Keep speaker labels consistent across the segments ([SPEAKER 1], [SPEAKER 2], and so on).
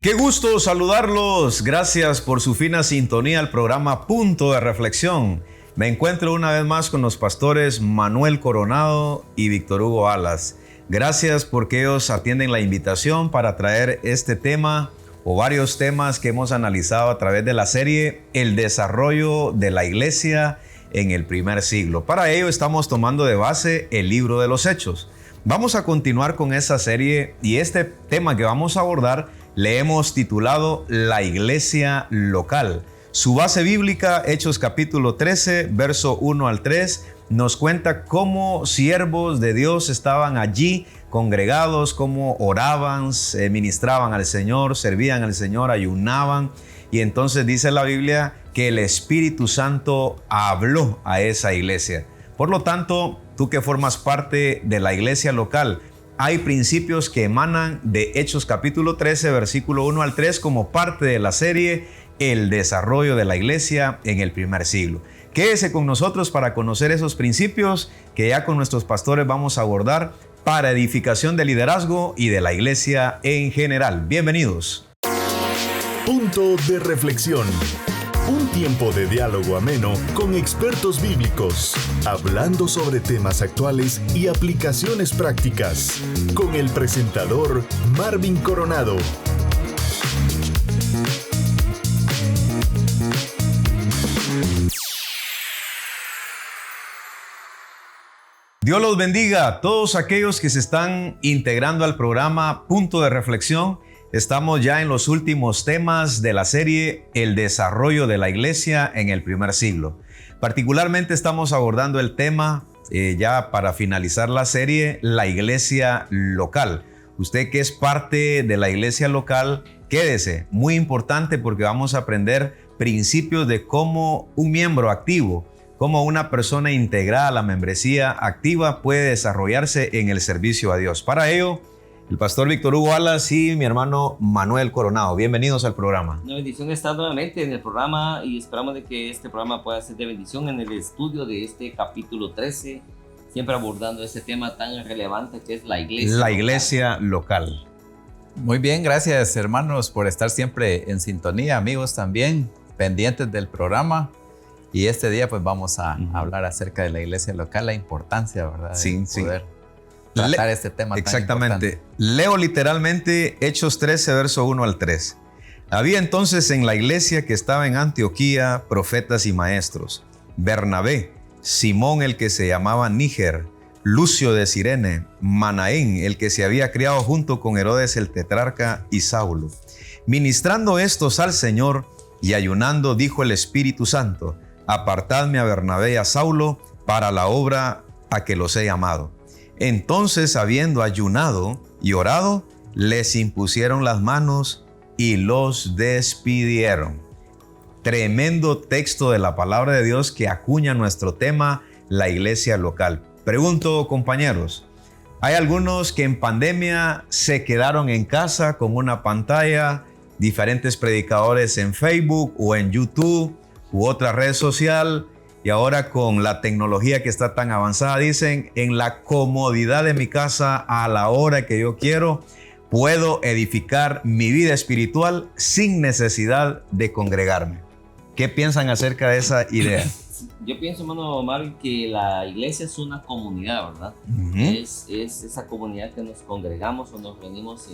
[SPEAKER 1] Qué gusto saludarlos. Gracias por su fina sintonía al programa Punto de Reflexión. Me encuentro una vez más con los pastores Manuel Coronado y Víctor Hugo Alas. Gracias porque ellos atienden la invitación para traer este tema o varios temas que hemos analizado a través de la serie El desarrollo de la iglesia en el primer siglo. Para ello estamos tomando de base el libro de los Hechos. Vamos a continuar con esa serie y este tema que vamos a abordar le hemos titulado La Iglesia Local. Su base bíblica, Hechos capítulo 13, verso 1 al 3, nos cuenta cómo siervos de Dios estaban allí congregados, cómo oraban, ministraban al Señor, servían al Señor, ayunaban. Y entonces dice la Biblia que el Espíritu Santo habló a esa iglesia. Por lo tanto, tú que formas parte de la iglesia local, hay principios que emanan de Hechos capítulo 13, versículo 1 al 3, como parte de la serie El desarrollo de la iglesia en el primer siglo. Quédese con nosotros para conocer esos principios que ya con nuestros pastores vamos a abordar para edificación del liderazgo y de la iglesia en general. Bienvenidos.
[SPEAKER 2] Punto de reflexión. Un tiempo de diálogo ameno con expertos bíblicos, hablando sobre temas actuales y aplicaciones prácticas, con el presentador Marvin Coronado.
[SPEAKER 1] Dios los bendiga a todos aquellos que se están integrando al programa Punto de Reflexión. Estamos ya en los últimos temas de la serie El desarrollo de la iglesia en el primer siglo. Particularmente estamos abordando el tema, ya para finalizar la serie, la iglesia local. Usted que es parte de la iglesia local, quédese, muy importante porque vamos a aprender principios de cómo un miembro activo, cómo una persona integrada a la membresía activa puede desarrollarse en el servicio a Dios. Para ello, el pastor Víctor Hugo Alas y mi hermano Manuel Coronado. Bienvenidos al programa.
[SPEAKER 3] Una bendición estar nuevamente en el programa y esperamos de que este programa pueda ser de bendición en el estudio de este capítulo 13, siempre abordando este tema tan relevante que es la iglesia.
[SPEAKER 1] La iglesia local.
[SPEAKER 4] Muy bien, gracias hermanos por estar siempre en sintonía, amigos también, pendientes del programa. Y este día pues vamos a hablar acerca de la iglesia local, la importancia, ¿verdad?
[SPEAKER 1] Sí,
[SPEAKER 4] de poder tratar este tema tan
[SPEAKER 1] exactamente.
[SPEAKER 4] importante.
[SPEAKER 1] Leo literalmente Hechos 13, verso 1 al 3. Había entonces en la iglesia que estaba en Antioquía profetas y maestros: Bernabé, Simón el que se llamaba Níger, Lucio de Cirene, Manaén el que se había criado junto con Herodes el tetrarca y Saulo. Ministrando estos al Señor y ayunando, dijo el Espíritu Santo: apartadme a Bernabé y a Saulo para la obra a que los he llamado. Entonces, habiendo ayunado y orado, les impusieron las manos y los despidieron. Tremendo texto de la palabra de Dios que acuña nuestro tema, la iglesia local. Pregunto, compañeros, hay algunos que en pandemia se quedaron en casa con una pantalla, diferentes predicadores en Facebook o en YouTube u otra red social, y ahora con la tecnología que está tan avanzada, dicen, en la comodidad de mi casa, a la hora que yo quiero, puedo edificar mi vida espiritual sin necesidad de congregarme. ¿Qué piensan acerca de esa idea?
[SPEAKER 3] Yo pienso, hermano Marvin, que la iglesia es una comunidad, ¿verdad? Es esa comunidad que nos congregamos o nos reunimos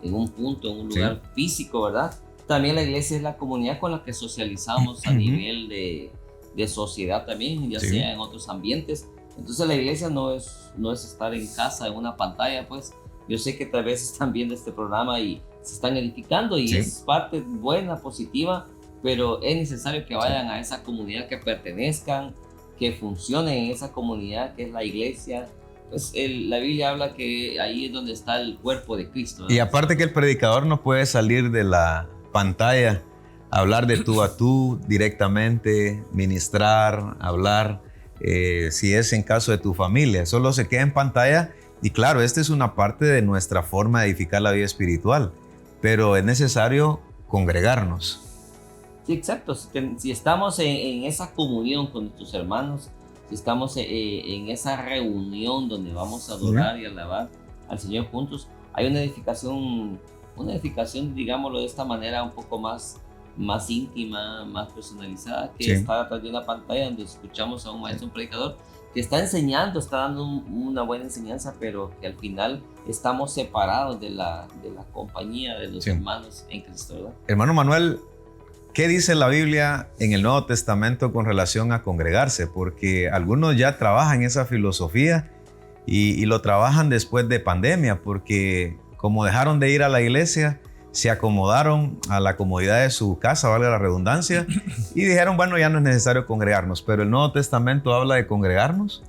[SPEAKER 3] en un punto, en un lugar físico, ¿verdad? También la iglesia es la comunidad con la que socializamos a nivel de sociedad también, ya sea en otros ambientes. Entonces la iglesia no es estar en casa, en una pantalla, pues. Yo sé que tal vez están viendo este programa y se están edificando y es parte buena, positiva, pero es necesario que vayan a esa comunidad, que pertenezcan, que funcionen en esa comunidad que es la iglesia. Pues la Biblia habla que ahí es donde está el cuerpo de Cristo, ¿verdad?
[SPEAKER 1] Y aparte que el predicador no puede salir de la pantalla, hablar de tú a tú directamente, ministrar, hablar, si es en caso de tu familia, solo se queda en pantalla. Y claro, esta es una parte de nuestra forma de edificar la vida espiritual, pero es necesario congregarnos.
[SPEAKER 3] Sí, exacto. Si estamos en esa comunión con nuestros hermanos, si estamos en esa reunión donde vamos a adorar y alabar al Señor juntos, hay una edificación una edificación, digámoslo de esta manera, un poco más íntima, más personalizada, que estar atrás de una pantalla donde escuchamos a un maestro, un predicador, que está enseñando, está dando una buena enseñanza, pero que al final estamos separados de la compañía de los hermanos en Cristo, ¿verdad?
[SPEAKER 1] Hermano Manuel, ¿qué dice la Biblia en el Nuevo Testamento con relación a congregarse? Porque algunos ya trabajan esa filosofía y lo trabajan después de pandemia, porque como dejaron de ir a la iglesia, se acomodaron a la comodidad de su casa, valga la redundancia, y dijeron, bueno, ya no es necesario congregarnos. Pero el Nuevo Testamento habla de congregarnos.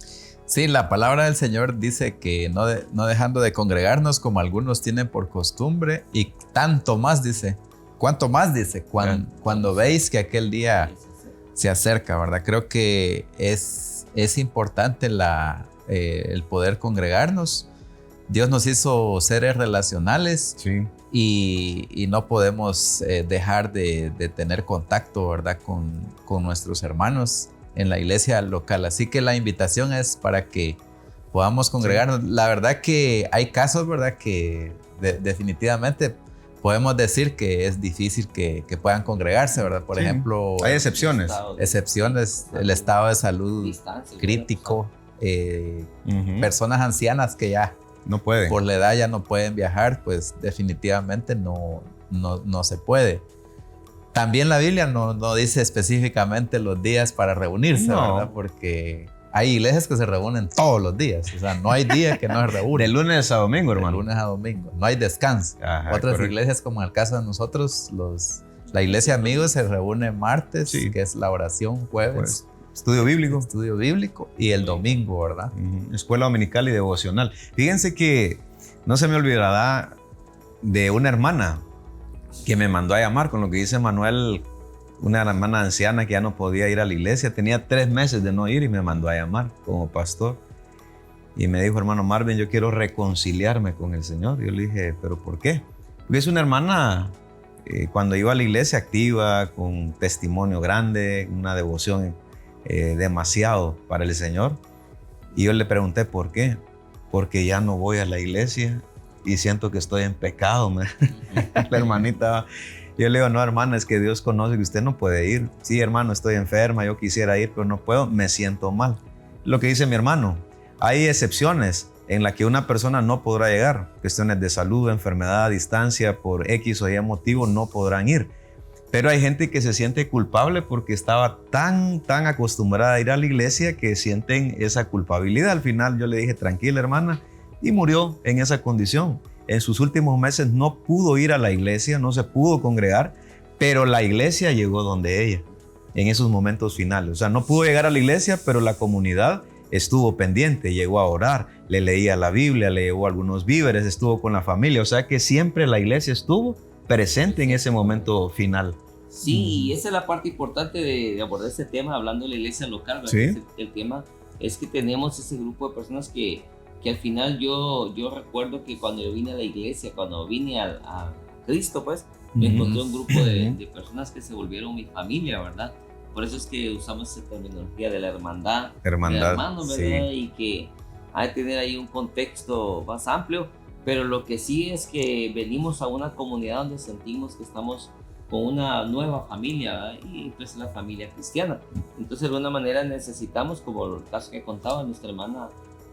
[SPEAKER 4] Sí, la palabra del Señor dice que no dejando de congregarnos como algunos tienen por costumbre, y tanto más dice, cuanto más dice, cuando veis que aquel día se acerca, ¿verdad? Creo que es importante el poder congregarnos. Dios nos hizo seres relacionales,
[SPEAKER 1] sí,
[SPEAKER 4] y no podemos dejar de tener contacto, ¿verdad? con nuestros hermanos en la iglesia local. Así que la invitación es para que podamos congregarnos. Sí. La verdad que hay casos, ¿verdad? Que definitivamente podemos decir que es difícil que puedan congregarse, ¿verdad? Por ejemplo,
[SPEAKER 1] hay excepciones.
[SPEAKER 4] El estado de salud crítico, personas ancianas que ya
[SPEAKER 1] no pueden.
[SPEAKER 4] Por la edad ya no pueden viajar, pues definitivamente no se puede. También la Biblia no dice específicamente los días para reunirse, ¿verdad? Porque hay iglesias que se reúnen todos los días. O sea, no hay día que no se reúnen.
[SPEAKER 1] De lunes a domingo, hermano.
[SPEAKER 4] De lunes a domingo. No hay descanso.
[SPEAKER 1] Ajá,
[SPEAKER 4] Otras
[SPEAKER 1] correcto.
[SPEAKER 4] iglesias, como en el caso de nosotros, la iglesia Amigos se reúne martes, que es la oración, jueves.
[SPEAKER 1] Estudio bíblico.
[SPEAKER 4] Y el domingo, ¿verdad?
[SPEAKER 1] Escuela dominical y devocional. Fíjense que no se me olvidará de una hermana que me mandó a llamar, con lo que dice Manuel, una hermana anciana que ya no podía ir a la iglesia. Tenía 3 meses de no ir y me mandó a llamar como pastor. Y me dijo, hermano Marvin, yo quiero reconciliarme con el Señor. Yo le dije, ¿pero por qué? Porque es una hermana, cuando iba a la iglesia, activa, con testimonio grande, una devoción demasiado para el Señor. Y yo le pregunté por qué. Porque ya no voy a la iglesia y siento que estoy en pecado. La hermanita, yo le digo, no, hermana, es que Dios conoce que usted no puede ir. Sí, hermano, estoy enferma, yo quisiera ir, pero no puedo, me siento mal. Lo que dice mi hermano, hay excepciones en las que una persona no podrá llegar. Cuestiones de salud, enfermedad, distancia, por X o Y motivo no podrán ir. Pero hay gente que se siente culpable porque estaba tan acostumbrada a ir a la iglesia que sienten esa culpabilidad. Al final yo le dije, tranquila, hermana, y murió en esa condición. En sus últimos meses no pudo ir a la iglesia, no se pudo congregar, pero la iglesia llegó donde ella, en esos momentos finales. O sea, no pudo llegar a la iglesia, pero la comunidad estuvo pendiente, llegó a orar, le leía la Biblia, le llevó algunos víveres, estuvo con la familia. O sea que siempre la iglesia estuvo presente en ese momento final.
[SPEAKER 3] Sí, y esa es la parte importante de abordar este tema, hablando de la iglesia local.
[SPEAKER 1] ¿Sí?
[SPEAKER 3] El tema es que tenemos ese grupo de personas que al final yo recuerdo que cuando yo vine a la iglesia, cuando vine a Cristo, pues, me encontré un grupo de personas que se volvieron mi familia, ¿verdad? Por eso es que usamos esa terminología de la hermandad, de hermanos, ¿verdad?
[SPEAKER 1] Sí.
[SPEAKER 3] Y que hay que tener ahí un contexto más amplio, pero lo que sí es que venimos a una comunidad donde sentimos que estamos con una nueva familia, ¿verdad? Y pues la familia cristiana. Entonces de alguna manera necesitamos, como el caso que contaba nuestra hermana,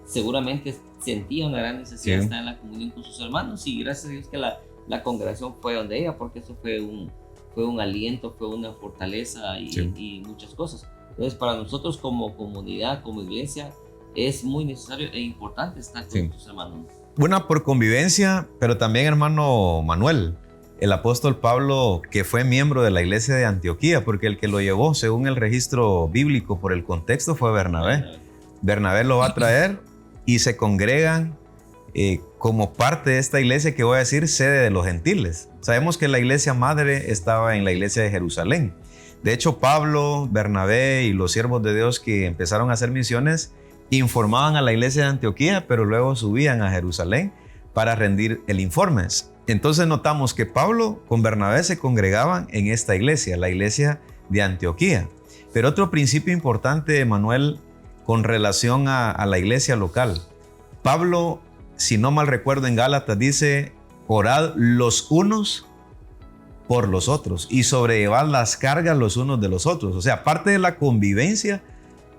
[SPEAKER 3] seguramente sentía una gran necesidad de estar en la comunión con sus hermanos, y gracias a Dios que la congregación fue donde ella, porque eso fue un aliento, fue una fortaleza y muchas cosas. Entonces para nosotros como comunidad, como iglesia, es muy necesario e importante estar con tus hermanos.
[SPEAKER 1] Una por convivencia, pero también, hermano Manuel, el apóstol Pablo, que fue miembro de la iglesia de Antioquía, porque el que lo llevó, según el registro bíblico, por el contexto, fue Bernabé. Bernabé lo va a traer y se congregan como parte de esta iglesia que voy a decir sede de los gentiles. Sabemos que la iglesia madre estaba en la iglesia de Jerusalén. De hecho, Pablo, Bernabé y los siervos de Dios que empezaron a hacer misiones informaban a la iglesia de Antioquía, pero luego subían a Jerusalén para rendir el informe. Entonces notamos que Pablo con Bernabé se congregaban en esta iglesia, la iglesia de Antioquía. Pero otro principio importante, Manuel, con relación a la iglesia local. Pablo, si no mal recuerdo, en Gálatas dice, orad los unos por los otros y sobrellevad las cargas los unos de los otros. O sea, parte de la convivencia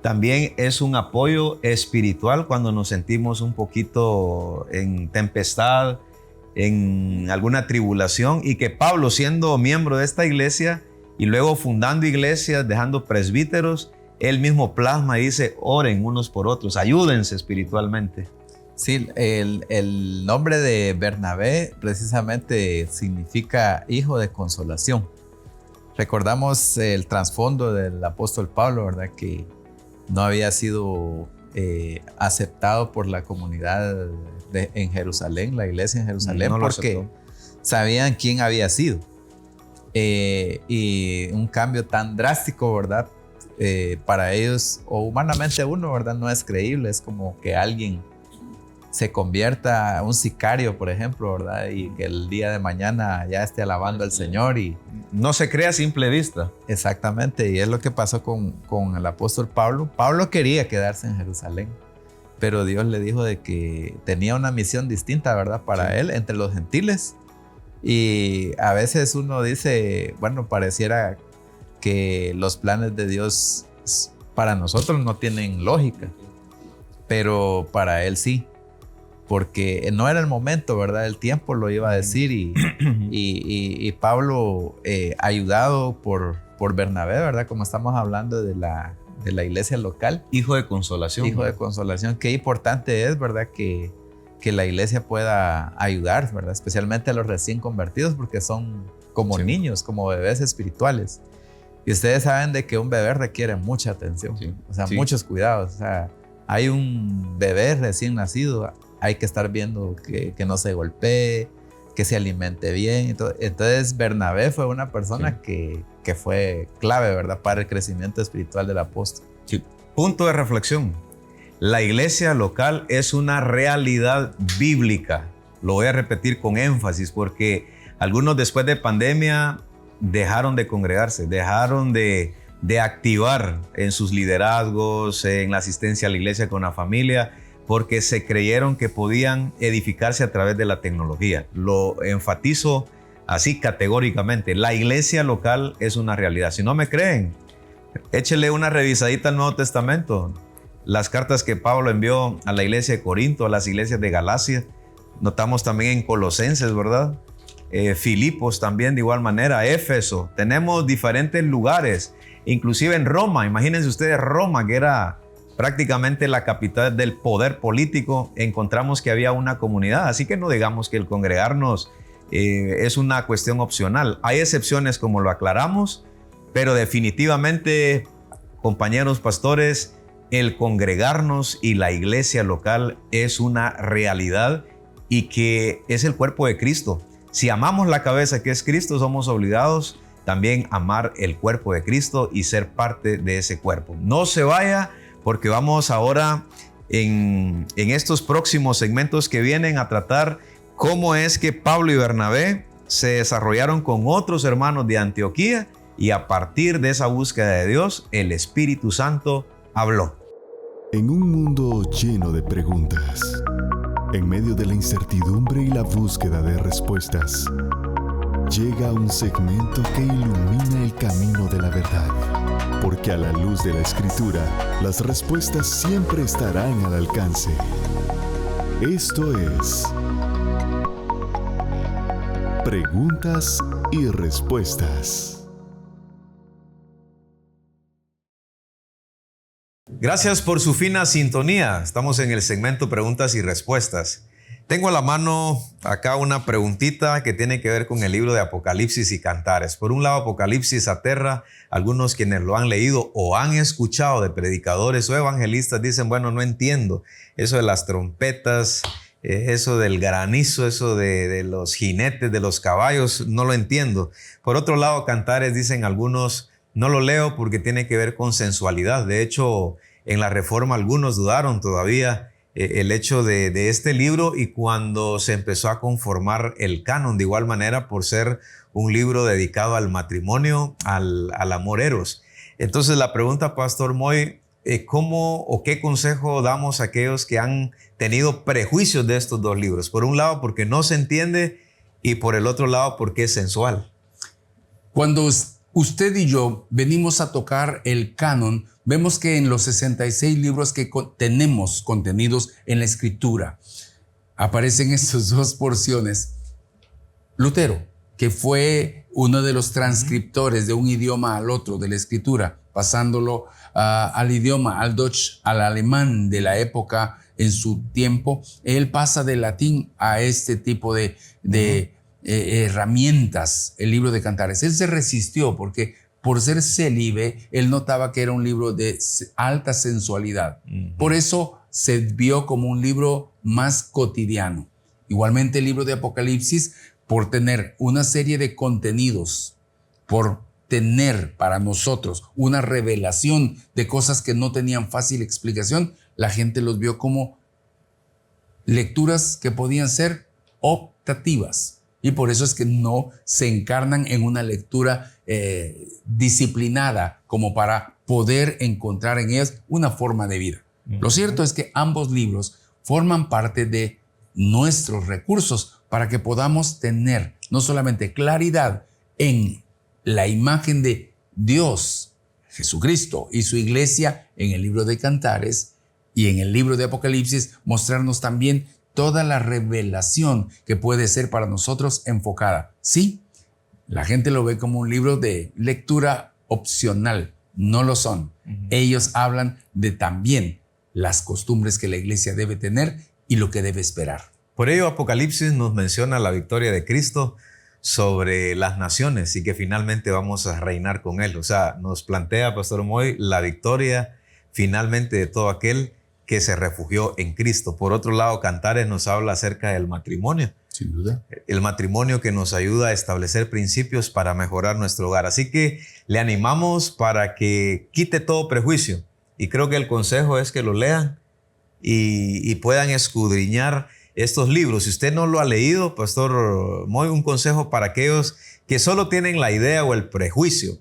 [SPEAKER 1] también es un apoyo espiritual cuando nos sentimos un poquito en tempestad, en alguna tribulación, y que Pablo, siendo miembro de esta iglesia y luego fundando iglesias, dejando presbíteros, él mismo plasma y dice, oren unos por otros, ayúdense espiritualmente.
[SPEAKER 4] Sí, el nombre de Bernabé precisamente significa hijo de consolación. Recordamos el trasfondo del apóstol Pablo, ¿verdad? Que no había sido aceptado por la comunidad en Jerusalén, la iglesia en Jerusalén,
[SPEAKER 1] no
[SPEAKER 4] porque sabían quién había sido. Y un cambio tan drástico, ¿verdad? Para ellos, o humanamente uno, ¿verdad? No es creíble, es como que alguien se convierta un sicario, por ejemplo, ¿verdad? Y que el día de mañana ya esté alabando al Señor y
[SPEAKER 1] no se cree a simple vista.
[SPEAKER 4] Exactamente, y es lo que pasó con el apóstol Pablo. Pablo quería quedarse en Jerusalén, pero Dios le dijo de que tenía una misión distinta, ¿verdad? Para él, entre los gentiles. Y a veces uno dice, bueno, pareciera que los planes de Dios para nosotros no tienen lógica, pero para él sí. Porque no era el momento, ¿verdad? El tiempo lo iba a decir y Pablo, ayudado por Bernabé, ¿verdad? Como estamos hablando de la iglesia local.
[SPEAKER 1] Hijo de consolación.
[SPEAKER 4] Hijo de consolación. Qué importante es, ¿verdad? Que la iglesia pueda ayudar, ¿verdad? Especialmente a los recién convertidos, porque son como niños, como bebés espirituales. Y ustedes saben de que un bebé requiere mucha atención, o sea, muchos cuidados. O sea, hay un bebé recién nacido, hay que estar viendo que no se golpee, que se alimente bien. Entonces Bernabé fue una persona que fue clave, ¿verdad? Para el crecimiento espiritual del apóstol.
[SPEAKER 1] Sí. Punto de reflexión. La iglesia local es una realidad bíblica. Lo voy a repetir con énfasis porque algunos después de pandemia dejaron de congregarse, dejaron de activar en sus liderazgos, en la asistencia a la iglesia con la familia, porque se creyeron que podían edificarse a través de la tecnología. Lo enfatizo así categóricamente. La iglesia local es una realidad. Si no me creen, échele una revisadita al Nuevo Testamento. Las cartas que Pablo envió a la iglesia de Corinto, a las iglesias de Galacia. Notamos también en Colosenses, ¿verdad? Filipos también de igual manera, Éfeso. Tenemos diferentes lugares, inclusive en Roma. Imagínense ustedes Roma, que era prácticamente la capital del poder político, encontramos que había una comunidad. Así que no digamos que el congregarnos es una cuestión opcional. Hay excepciones como lo aclaramos, pero definitivamente, compañeros pastores, el congregarnos y la iglesia local es una realidad y que es el cuerpo de Cristo. Si amamos la cabeza que es Cristo, somos obligados también a amar el cuerpo de Cristo y ser parte de ese cuerpo. No se vaya, porque vamos ahora en estos próximos segmentos que vienen a tratar cómo es que Pablo y Bernabé se desarrollaron con otros hermanos de Antioquía y a partir de esa búsqueda de Dios, el Espíritu Santo habló.
[SPEAKER 2] En un mundo lleno de preguntas, en medio de la incertidumbre y la búsqueda de respuestas, llega un segmento que ilumina el camino de la verdad. Porque a la luz de la Escritura, las respuestas siempre estarán al alcance. Esto es Preguntas y Respuestas.
[SPEAKER 1] Gracias por su fina sintonía. Estamos en el segmento Preguntas y Respuestas. Tengo a la mano acá una preguntita que tiene que ver con el libro de Apocalipsis y Cantares. Por un lado, Apocalipsis aterra. Algunos quienes lo han leído o han escuchado de predicadores o evangelistas dicen, bueno, no entiendo eso de las trompetas, eso del granizo, eso de los jinetes, de los caballos, no lo entiendo. Por otro lado, Cantares, dicen algunos, no lo leo porque tiene que ver con sensualidad. De hecho, en la Reforma algunos dudaron todavía el hecho de este libro y cuando se empezó a conformar el canon, de igual manera por ser un libro dedicado al matrimonio, al amor eros. Entonces la pregunta, Pastor Moy, ¿cómo o qué consejo damos a aquellos que han tenido prejuicios de estos dos libros? Por un lado, porque no se entiende, Y por el otro lado, ¿por qué es sensual?
[SPEAKER 5] Cuando usted y yo venimos a tocar el canon, vemos que en los 66 libros que tenemos contenidos en la Escritura, aparecen estas dos porciones. Lutero, que fue uno de los transcriptores de un idioma al otro de la Escritura, pasándolo al idioma, al Deutsch, al alemán de la época en su tiempo, él pasa del latín a este tipo de herramientas, el libro de Cantares. Él se resistió porque por ser célibe, él notaba que era un libro de alta sensualidad. Por eso se vio como un libro más cotidiano. Igualmente el libro de Apocalipsis, por tener una serie de contenidos, por tener para nosotros una revelación de cosas que no tenían fácil explicación, la gente los vio como lecturas que podían ser optativas. Y por eso es que no se encarnan en una lectura disciplinada como para poder encontrar en ellas una forma de vida. Lo cierto es que ambos libros forman parte de nuestros recursos para que podamos tener no solamente claridad en la imagen de Dios, Jesucristo y su iglesia en el libro de Cantares y en el libro de Apocalipsis, mostrarnos también toda la revelación que puede ser para nosotros enfocada. Sí, la gente lo ve como un libro de lectura opcional. No lo son. Ellos hablan de también las costumbres que la iglesia debe tener y lo que debe esperar.
[SPEAKER 1] Por ello, Apocalipsis nos menciona la victoria de Cristo sobre las naciones y que finalmente vamos a reinar con Él. O sea, nos plantea, Pastor Moy, la victoria finalmente de todo aquel que se refugió en Cristo. Por otro lado, Cantares nos habla acerca del matrimonio.
[SPEAKER 5] Sin duda.
[SPEAKER 1] El matrimonio que nos ayuda a establecer principios para mejorar nuestro hogar. Así que le animamos para que quite todo prejuicio. Y creo que el consejo es que lo lean y puedan escudriñar estos libros. Si usted no lo ha leído, Pastor Moy, un consejo para aquellos que solo tienen la idea o el prejuicio.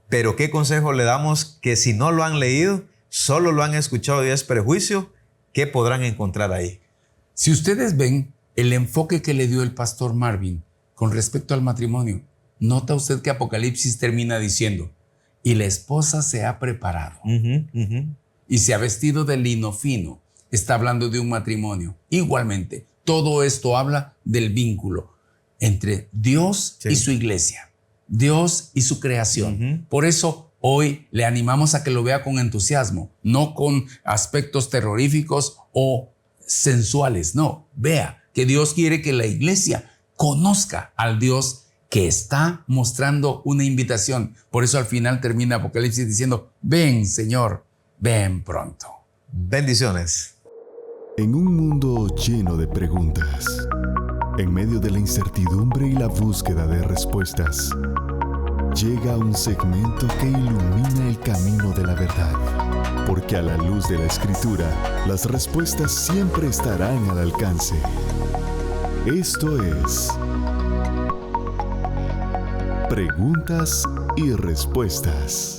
[SPEAKER 1] Pero ¿qué consejo le damos? Que si no lo han leído, solo lo han escuchado y es prejuicio, ¿qué podrán encontrar ahí?
[SPEAKER 5] Si ustedes ven el enfoque que le dio el pastor Marvin con respecto al matrimonio, nota usted que Apocalipsis termina diciendo, y la esposa se ha preparado y se ha vestido de lino fino. Está hablando de un matrimonio. Igualmente, todo esto habla del vínculo entre Dios y su iglesia, Dios y su creación. Por eso hoy le animamos a que lo vea con entusiasmo, no con aspectos terroríficos o sensuales. No, vea que Dios quiere que la iglesia conozca al Dios que está mostrando una invitación. Por eso al final termina Apocalipsis diciendo, ven Señor, ven pronto.
[SPEAKER 1] Bendiciones.
[SPEAKER 2] En un mundo lleno de preguntas, en medio de la incertidumbre y la búsqueda de respuestas, llega un segmento que ilumina el camino de la verdad. Porque a la luz de la Escritura, las respuestas siempre estarán al alcance. Esto es Preguntas y Respuestas.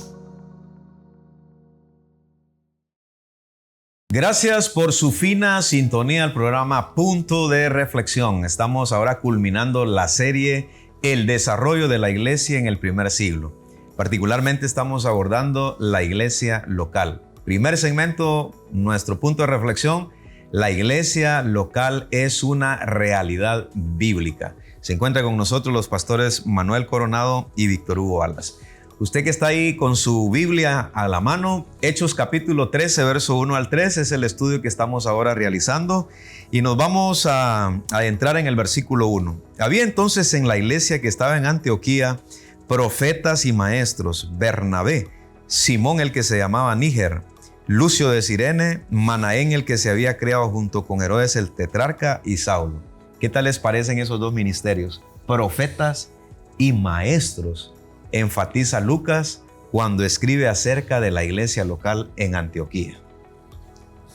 [SPEAKER 1] Gracias por su fina sintonía al programa Punto de Reflexión. Estamos ahora culminando la serie El desarrollo de la iglesia en el primer siglo. Particularmente estamos abordando la iglesia local. Primer segmento, nuestro punto de reflexión, la iglesia local es una realidad bíblica. Se encuentra con nosotros los pastores Manuel Coronado y Víctor Hugo Alas. Usted que está ahí con su Biblia a la mano, Hechos capítulo 13, verso 1 al 3, es el estudio que estamos ahora realizando y nos vamos a entrar en el versículo 1. Había entonces en la iglesia que estaba en Antioquía profetas y maestros, Bernabé, Simón el que se llamaba Níger, Lucio de Cirene, Manaén el que se había criado junto con Herodes el tetrarca y Saulo. ¿Qué tal les parecen esos dos ministerios? Profetas y maestros. Enfatiza Lucas cuando escribe acerca de la iglesia local en Antioquía.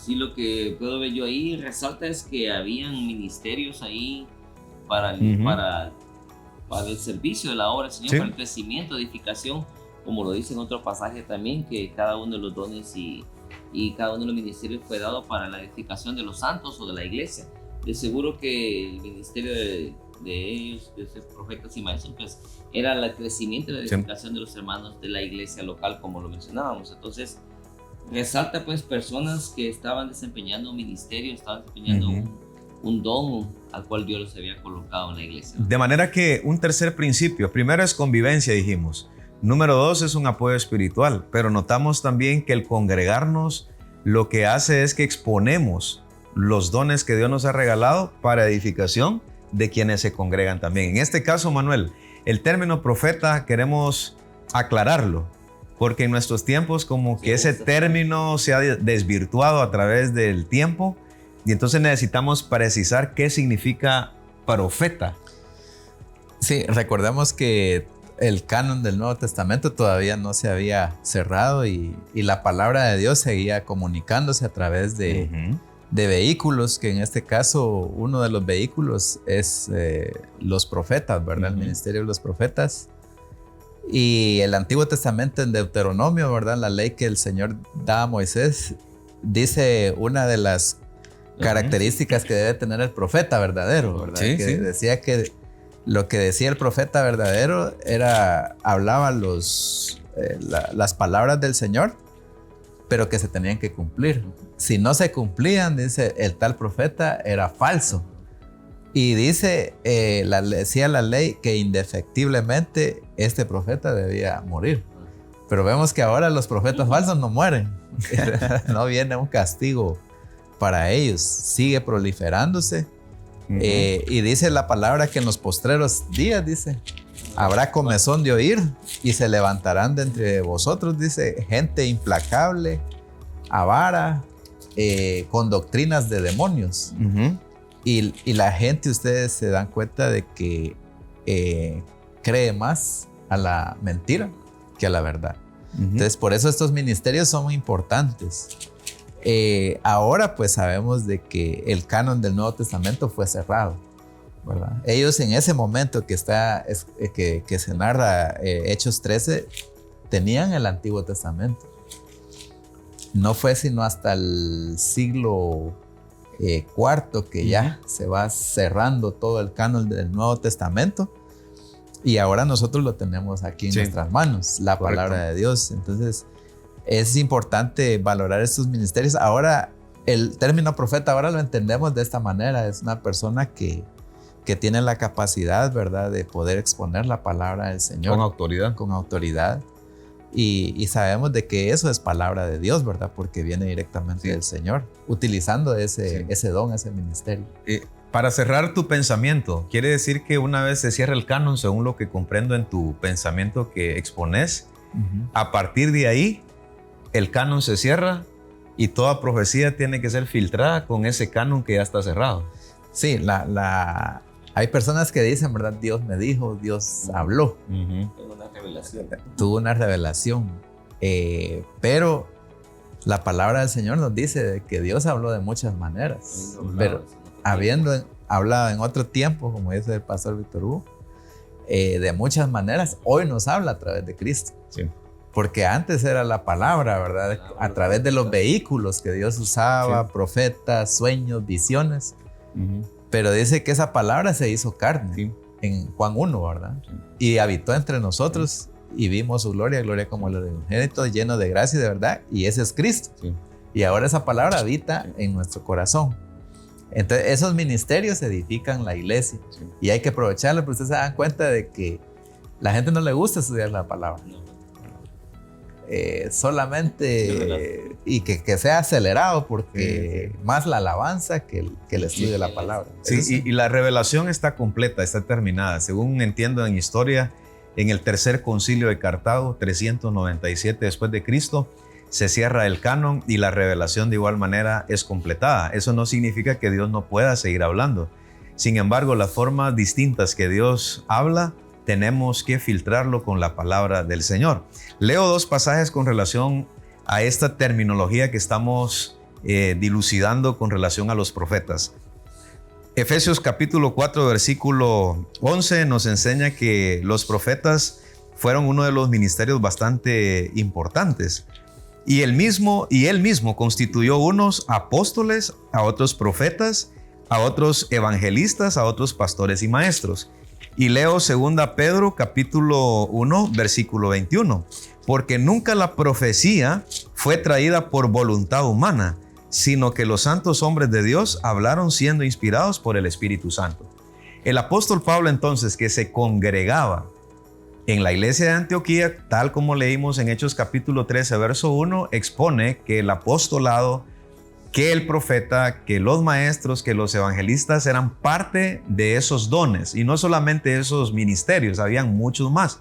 [SPEAKER 3] Sí, lo que puedo ver yo ahí resalta es que habían ministerios ahí para el servicio de la obra del Señor, para el crecimiento, edificación, como lo dice en otro pasaje también, que cada uno de los dones y cada uno de los ministerios fue dado para la edificación de los santos o de la iglesia. De seguro que el ministerio de ellos, de ser profetas y maestros, pues era el crecimiento y la edificación de los hermanos de la iglesia local, como lo mencionábamos. Entonces, resalta pues personas que estaban desempeñando un ministerio, estaban desempeñando un don al cual Dios los había colocado en la iglesia.
[SPEAKER 1] De manera que un tercer principio, primero es convivencia, dijimos. Número 2 es un apoyo espiritual, pero notamos también que el congregarnos lo que hace es que exponemos los dones que Dios nos ha regalado para edificación de quienes se congregan también. En este caso, Manuel, el término profeta queremos aclararlo, porque en nuestros tiempos como que ese término se ha desvirtuado a través del tiempo y entonces necesitamos precisar qué significa profeta.
[SPEAKER 4] Sí, recordemos que el canon del Nuevo Testamento todavía no se había cerrado y la palabra de Dios seguía comunicándose a través de vehículos, que en este caso uno de los vehículos es los profetas, ¿verdad? El ministerio de los profetas. Y el Antiguo Testamento en Deuteronomio, ¿verdad? La ley que el Señor da a Moisés, dice una de las características que debe tener el profeta verdadero, ¿verdad?
[SPEAKER 1] Sí,
[SPEAKER 4] que decía que lo que decía el profeta verdadero hablaba las palabras del Señor, pero que se tenían que cumplir. Si no se cumplían, dice, el tal profeta era falso. Y dice, decía la ley que indefectiblemente este profeta debía morir. Pero vemos que ahora los profetas falsos no mueren. No viene un castigo para ellos. Sigue proliferándose. Y dice la palabra que en los postreros días, dice, habrá comezón de oír y se levantarán de entre vosotros, dice, gente implacable, avara, con doctrinas de demonios. Y la gente, ustedes se dan cuenta de que cree más a la mentira que a la verdad. Entonces, por eso estos ministerios son muy importantes. Ahora pues sabemos de que el canon del Nuevo Testamento fue cerrado, ¿verdad? Ellos en ese momento que se narra Hechos 13 tenían el Antiguo Testamento. No fue sino hasta el siglo IV que ya se va cerrando todo el canon del Nuevo Testamento y ahora nosotros lo tenemos aquí en nuestras manos, la palabra de Dios. Entonces es importante valorar estos ministerios. Ahora el término profeta ahora lo entendemos de esta manera, es una persona que tiene la capacidad, ¿verdad?, de poder exponer la palabra del Señor con autoridad. Y sabemos de que eso es palabra de Dios, ¿verdad? Porque viene directamente del Señor, utilizando ese don, ese ministerio.
[SPEAKER 1] Para cerrar tu pensamiento, ¿quiere decir que una vez se cierra el canon, según lo que comprendo en tu pensamiento que expones, a partir de ahí el canon se cierra y toda profecía tiene que ser filtrada con ese canon que ya está cerrado?
[SPEAKER 4] Sí, hay personas que dicen, ¿verdad? Dios me dijo, Dios habló. Tuvo una revelación. Pero la palabra del Señor nos dice que Dios habló de muchas maneras. Pero habiendo hablado en otro tiempo, como dice el pastor Víctor Hugo, de muchas maneras, hoy nos habla a través de Cristo. Sí. Porque antes era la palabra, ¿verdad? A través de los vehículos que Dios usaba, profetas, sueños, visiones. Pero dice que esa palabra se hizo carne en Juan 1, ¿verdad? Y habitó entre nosotros y vimos su gloria como el unigénito, lleno de gracia y de verdad, y ese es Cristo. Y ahora esa palabra habita en nuestro corazón. Entonces esos ministerios edifican la iglesia y hay que aprovecharlo, pero ustedes se dan cuenta de que la gente no le gusta estudiar la palabra. Solamente y que sea acelerado porque más la alabanza que el estudio de la palabra.
[SPEAKER 1] Y la revelación está completa, está terminada. Según entiendo en historia, en el tercer concilio de Cartago, 397 después de Cristo, se cierra el canon y la revelación de igual manera es completada. Eso no significa que Dios no pueda seguir hablando. Sin embargo, las formas distintas que Dios habla, tenemos que filtrarlo con la palabra del Señor. Leo dos pasajes con relación a esta terminología que estamos dilucidando con relación a los profetas. Efesios capítulo 4, versículo 11 nos enseña que los profetas fueron uno de los ministerios bastante importantes. Y él mismo constituyó unos apóstoles, a otros profetas, a otros evangelistas, a otros pastores y maestros. Y leo 2 Pedro capítulo 1, versículo 21. Porque nunca la profecía fue traída por voluntad humana, sino que los santos hombres de Dios hablaron siendo inspirados por el Espíritu Santo. El apóstol Pablo entonces, que se congregaba en la iglesia de Antioquía, tal como leímos en Hechos capítulo 13, verso 1, expone que el apostolado, que el profeta, que los maestros, que los evangelistas eran parte de esos dones, y no solamente esos ministerios, habían muchos más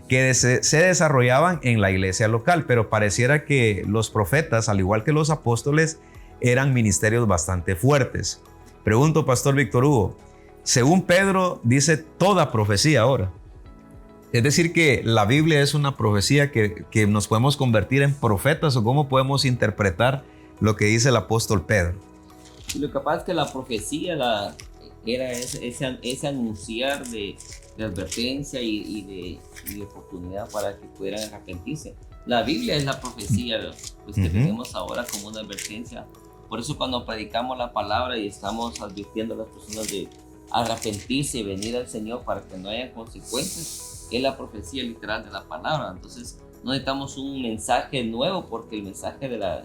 [SPEAKER 1] que se desarrollaban en la iglesia local, pero pareciera que los profetas, al igual que los apóstoles, eran ministerios bastante fuertes. Pregunto, Pastor Víctor Hugo, según Pedro dice toda profecía ahora, es decir que la Biblia es una profecía que nos podemos convertir en profetas, o cómo podemos interpretar lo que dice el apóstol Pedro.
[SPEAKER 3] Y lo que pasa es que la profecía era ese anunciar de advertencia y de oportunidad para que pudieran arrepentirse. La Biblia es la profecía pues, que tenemos ahora como una advertencia. Por eso cuando predicamos la palabra y estamos advirtiendo a las personas de arrepentirse y venir al Señor para que no haya consecuencias, es la profecía literal de la palabra. Entonces no necesitamos un mensaje nuevo, porque el mensaje de la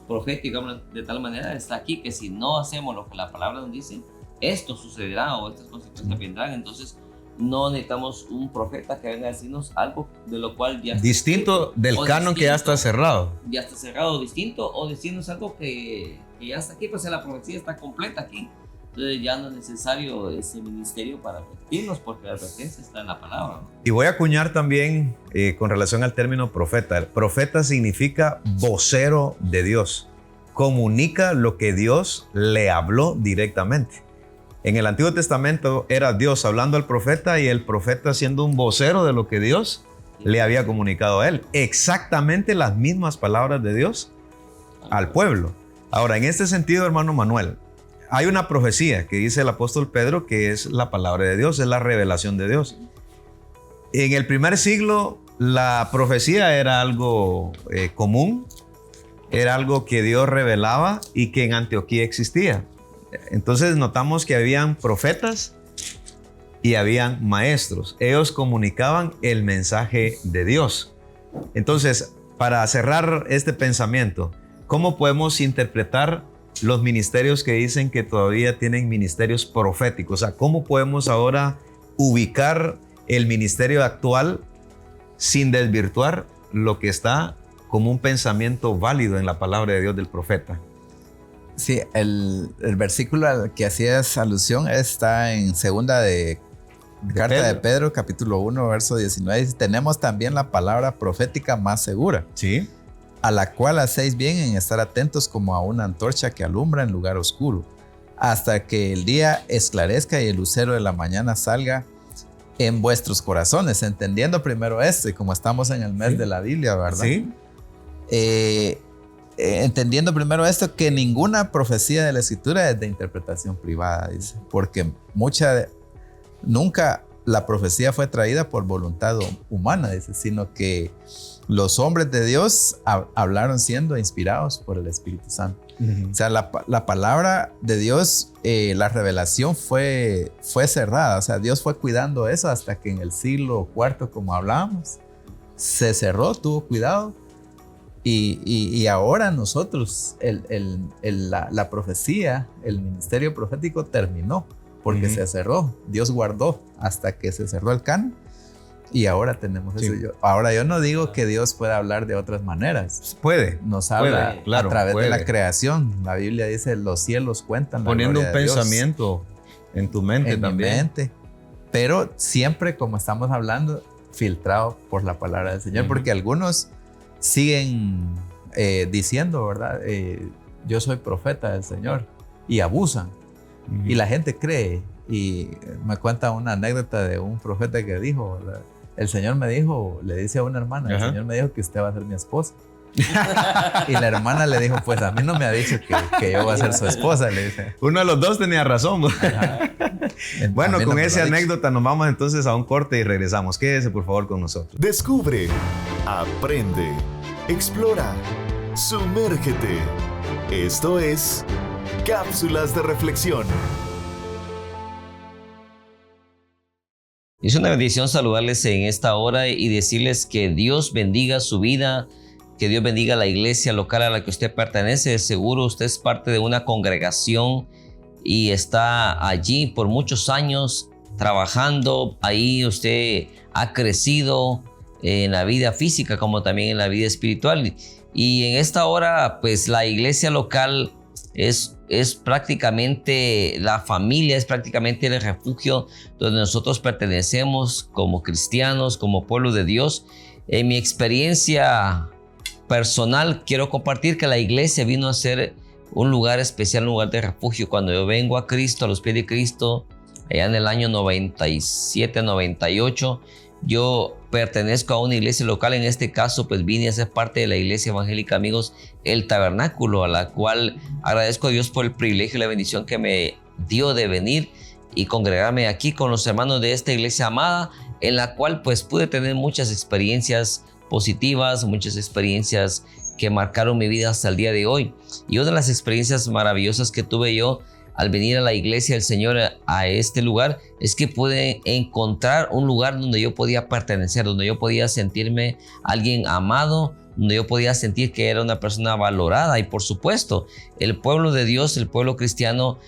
[SPEAKER 3] profética de tal manera está aquí, que si no hacemos lo que la palabra nos dice, esto sucederá o estas consecuencias vendrán. Entonces no necesitamos un profeta que venga a decirnos algo de lo cual ya
[SPEAKER 1] distinto del canon que ya está cerrado.
[SPEAKER 3] Ya está cerrado, distinto, o decirnos algo que ya está aquí, pues la profecía está completa aquí. Entonces ya no es necesario ese ministerio para advertirnos, porque la advertencia está en la palabra, ¿no?
[SPEAKER 1] Y voy a acuñar también con relación al término profeta. El profeta significa vocero de Dios. Comunica lo que Dios le habló directamente. En el Antiguo Testamento era Dios hablando al profeta y el profeta siendo un vocero de lo que Dios le había comunicado a él. Exactamente las mismas palabras de Dios al pueblo. Ahora, en este sentido, hermano Manuel, hay una profecía que dice el apóstol Pedro que es la palabra de Dios, es la revelación de Dios. En el primer siglo, la profecía era algo común, era algo que Dios revelaba y que en Antioquía existía. Entonces notamos que habían profetas y habían maestros. Ellos comunicaban el mensaje de Dios. Entonces, para cerrar este pensamiento, ¿cómo podemos interpretar los ministerios que dicen que todavía tienen ministerios proféticos? O sea, ¿cómo podemos ahora ubicar el ministerio actual sin desvirtuar lo que está como un pensamiento válido en la palabra de Dios del profeta?
[SPEAKER 4] Sí, el versículo al que hacías alusión está en segunda de carta de Pedro, capítulo 1, verso 19. Dice, tenemos también la palabra profética más segura,
[SPEAKER 1] Sí.
[SPEAKER 4] a la cual hacéis bien en estar atentos como a una antorcha que alumbra en lugar oscuro, hasta que el día esclarezca y el lucero de la mañana salga en vuestros corazones. Entendiendo primero esto, y como estamos en el mes de la Biblia, ¿verdad?
[SPEAKER 1] Sí.
[SPEAKER 4] Entendiendo primero esto, que ninguna profecía de la Escritura es de interpretación privada, dice, porque nunca la profecía fue traída por voluntad humana, dice, sino que los hombres de Dios hablaron siendo inspirados por el Espíritu Santo. O sea, la palabra de Dios, la revelación fue cerrada. O sea, Dios fue cuidando eso hasta que en el siglo IV, como hablábamos, se cerró, tuvo cuidado. Y ahora nosotros, la profecía, el ministerio profético terminó porque se cerró. Dios guardó hasta que se cerró el canon. Y ahora tenemos eso. Ahora yo no digo que Dios pueda hablar de otras maneras.
[SPEAKER 1] Puede.
[SPEAKER 4] Nos habla
[SPEAKER 1] claro,
[SPEAKER 4] a través de la creación. La Biblia dice, los cielos cuentan la
[SPEAKER 1] poniendo un
[SPEAKER 4] gloria de Dios
[SPEAKER 1] pensamiento en tu mente
[SPEAKER 4] en
[SPEAKER 1] también.
[SPEAKER 4] mi mente. Pero siempre, como estamos hablando, filtrado por la palabra del Señor. Porque algunos siguen diciendo, ¿verdad? Yo soy profeta del Señor. Y abusan. Y la gente cree. Y me cuenta una anécdota de un profeta que dijo, ¿verdad? El Señor me dijo, le dice a una hermana, el Señor me dijo que usted va a ser mi esposa. Y la hermana le dijo, pues a mí no me ha dicho que yo voy a ser su esposa, le dice.
[SPEAKER 1] Uno de los dos tenía razón. Bueno, con esa anécdota nos vamos entonces a un corte y regresamos. Quédese por favor con nosotros.
[SPEAKER 2] Descubre, aprende, explora, sumérgete. Esto es Cápsulas de Reflexión.
[SPEAKER 3] Es una bendición saludarles en esta hora y decirles que Dios bendiga su vida, que Dios bendiga la iglesia local a la que usted pertenece. Seguro usted es parte de una congregación y está allí por muchos años trabajando. Ahí usted ha crecido en la vida física como también en la vida espiritual. Y en esta hora, pues la iglesia local es prácticamente la familia, es prácticamente el refugio donde nosotros pertenecemos como cristianos, como pueblo de Dios. En mi experiencia personal, quiero compartir que la iglesia vino a ser un lugar especial, un lugar de refugio. Cuando yo vengo a Cristo, a los pies de Cristo, allá en el año 97, 98, yo pertenezco a una iglesia local. En este caso, pues vine a ser parte de la iglesia evangélica, amigos, El Tabernáculo, a la cual agradezco a Dios por el privilegio y la bendición que me dio de venir y congregarme aquí con los hermanos de esta iglesia amada, en la cual pues pude tener muchas experiencias positivas, muchas experiencias que marcaron mi vida hasta el día de hoy. Y una de las experiencias maravillosas que tuve yo al venir a la iglesia del Señor, a este lugar, es que pude encontrar un lugar donde yo podía pertenecer, donde yo podía sentirme alguien amado, donde yo podía sentir que era una persona valorada. Y por supuesto, el pueblo de Dios, el pueblo cristiano,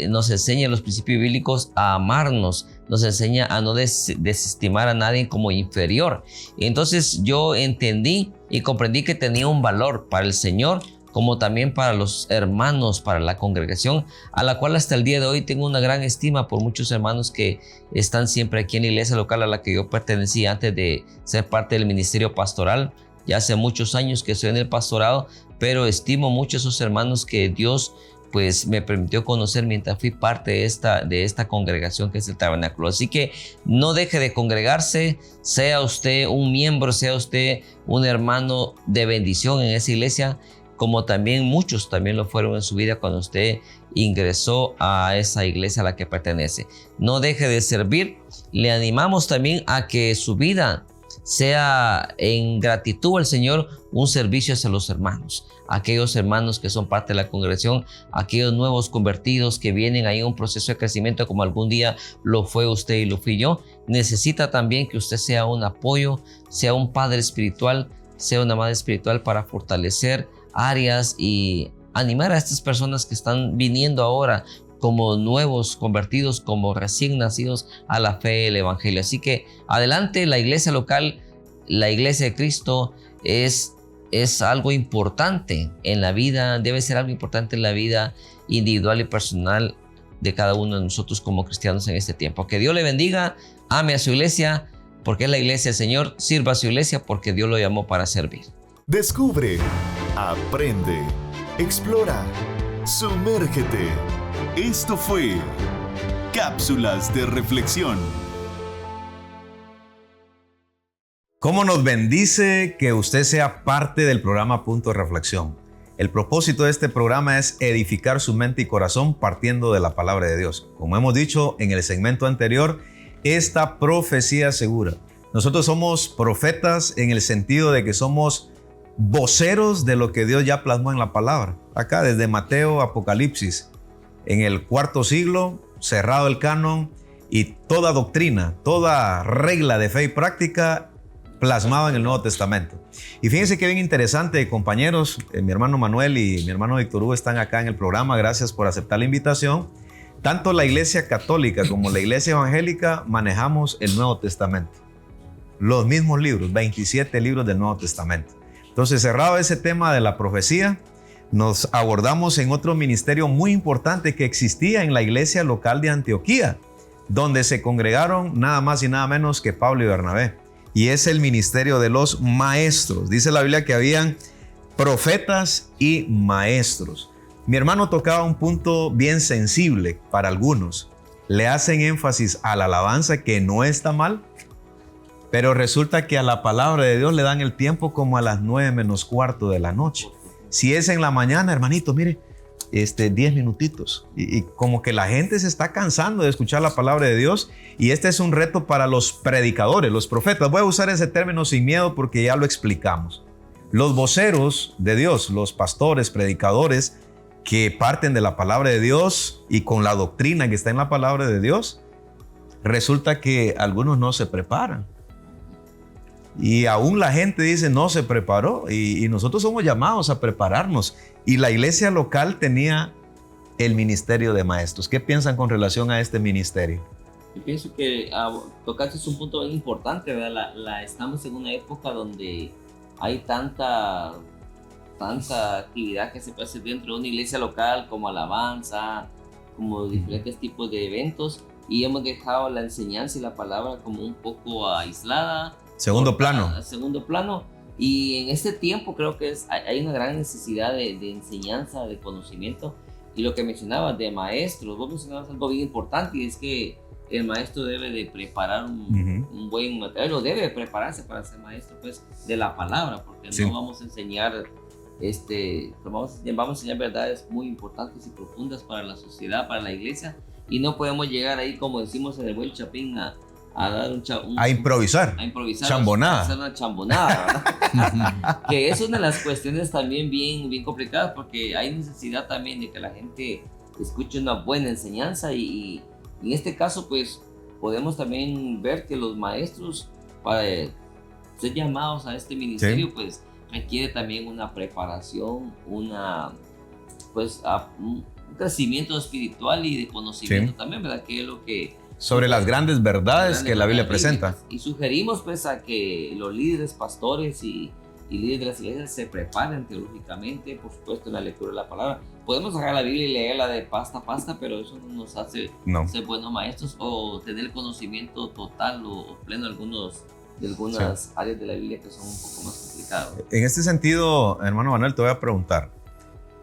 [SPEAKER 3] nos enseña los principios bíblicos a amarnos, nos enseña a no desestimar a nadie como inferior. Y entonces yo entendí y comprendí que tenía un valor para el Señor, como también para los hermanos, para la congregación, a la cual hasta el día de hoy tengo una gran estima por muchos hermanos que están siempre aquí en la iglesia local a la que yo pertenecí antes de ser parte del ministerio pastoral. Ya hace muchos años que estoy en el pastorado, pero estimo mucho a esos hermanos que Dios pues me permitió conocer mientras fui parte de esta congregación que es el Tabernáculo. Así que no deje de congregarse, sea usted un miembro, sea usted un hermano de bendición en esa iglesia, como también muchos también lo fueron en su vida cuando usted ingresó a esa iglesia a la que pertenece. No deje de servir. Le animamos también a que su vida sea en gratitud al Señor, un servicio hacia los hermanos, aquellos hermanos que son parte de la congregación, aquellos nuevos convertidos que vienen ahí en un proceso de crecimiento como algún día lo fue usted y lo fui yo. Necesita también que usted sea un apoyo, sea un padre espiritual, sea una madre espiritual para fortalecer áreas y animar a estas personas que están viniendo ahora como nuevos convertidos, como recién nacidos a la fe del evangelio. Así que adelante, la iglesia local, la iglesia de Cristo es algo importante en la vida, debe ser algo importante en la vida individual y personal de cada uno de nosotros como cristianos en este tiempo. Que Dios le bendiga, ame a su iglesia porque es la iglesia del Señor, sirva a su iglesia porque Dios lo llamó para servir.
[SPEAKER 2] Descubre, aprende, explora, sumérgete. Esto fue Cápsulas de Reflexión.
[SPEAKER 1] ¿Cómo nos bendice que usted sea parte del programa Punto de Reflexión? El propósito de este programa es edificar su mente y corazón partiendo de la palabra de Dios. Como hemos dicho en el segmento anterior, esta profecía segura. Nosotros somos profetas en el sentido de que somos voceros de lo que Dios ya plasmó en la palabra. Acá desde Mateo, Apocalipsis, en el IV siglo, cerrado el canon y toda doctrina, toda regla de fe y práctica plasmada en el Nuevo Testamento. Y fíjense que bien interesante, compañeros, mi hermano Manuel y mi hermano Víctor Hugo están acá en el programa. Gracias por aceptar la invitación. Tanto la iglesia católica como la iglesia evangélica manejamos el Nuevo Testamento. Los mismos libros, 27 libros del Nuevo Testamento. Entonces, cerrado ese tema de la profecía, nos abordamos en otro ministerio muy importante que existía en la iglesia local de Antioquía, donde se congregaron nada más y nada menos que Pablo y Bernabé. Y es el ministerio de los maestros. Dice la Biblia que habían profetas y maestros. Mi hermano tocaba un punto bien sensible para algunos. Le hacen énfasis a la alabanza, que no está mal, pero resulta que a la palabra de Dios le dan el tiempo como a las 9:15 de la noche. Si es en la mañana, hermanito, mire, 10 minutitos. Y como que la gente se está cansando de escuchar la palabra de Dios. Y este es un reto para los predicadores, los profetas. Voy a usar ese término sin miedo porque ya lo explicamos. Los voceros de Dios, los pastores, predicadores que parten de la palabra de Dios y con la doctrina que está en la palabra de Dios, resulta que algunos no se preparan. Y aún la gente dice no se preparó y nosotros somos llamados a prepararnos. Y la iglesia local tenía el ministerio de maestros. ¿Qué piensan con relación a este ministerio?
[SPEAKER 3] Yo pienso que tocaste un punto bien importante, ¿verdad? Estamos en una época donde hay tanta actividad que se puede hacer dentro de una iglesia local, como alabanza, como diferentes tipos de eventos, y hemos dejado la enseñanza y la palabra como un poco aislada. Segundo plano. Y en este tiempo creo que hay una gran necesidad de enseñanza, de conocimiento. Y lo que mencionabas de maestros, vos mencionabas algo bien importante, y es que el maestro debe de preparar un buen material, o debe de prepararse para ser maestro, pues, de la palabra, porque no vamos a enseñar, vamos a enseñar verdades muy importantes y profundas para la sociedad, para la iglesia, y no podemos llegar ahí, como decimos en el buen Chapín, a dar
[SPEAKER 1] a improvisar, chambonada.
[SPEAKER 3] A hacer una chambonada, ¿verdad? Que es una de las cuestiones también bien complicadas, porque hay necesidad también de que la gente escuche una buena enseñanza, y en este caso pues podemos también ver que los maestros, para ser llamados a este ministerio, pues requiere también una preparación, un crecimiento espiritual y de conocimiento también, ¿verdad? Que es lo que
[SPEAKER 1] sobre las grandes verdades que la Biblia presenta.
[SPEAKER 3] Y sugerimos pues a que los líderes, pastores y líderes de las iglesias se preparen teológicamente, por supuesto en la lectura de la palabra. Podemos sacar la Biblia y leerla de pasta a pasta, pero eso no nos hace ser buenos maestros o tener el conocimiento total o pleno de algunas áreas de la Biblia que son un poco más complicadas.
[SPEAKER 1] En este sentido, hermano Manuel, te voy a preguntar,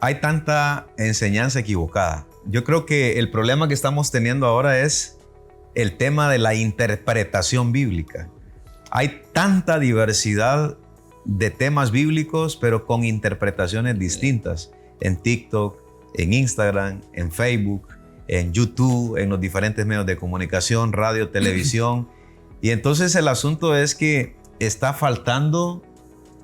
[SPEAKER 1] hay tanta enseñanza equivocada. Yo creo que el problema que estamos teniendo ahora es el tema de la interpretación bíblica. Hay tanta diversidad de temas bíblicos, pero con interpretaciones distintas en TikTok, en Instagram, en Facebook, en YouTube, en los diferentes medios de comunicación, radio, televisión. Y entonces el asunto es que está faltando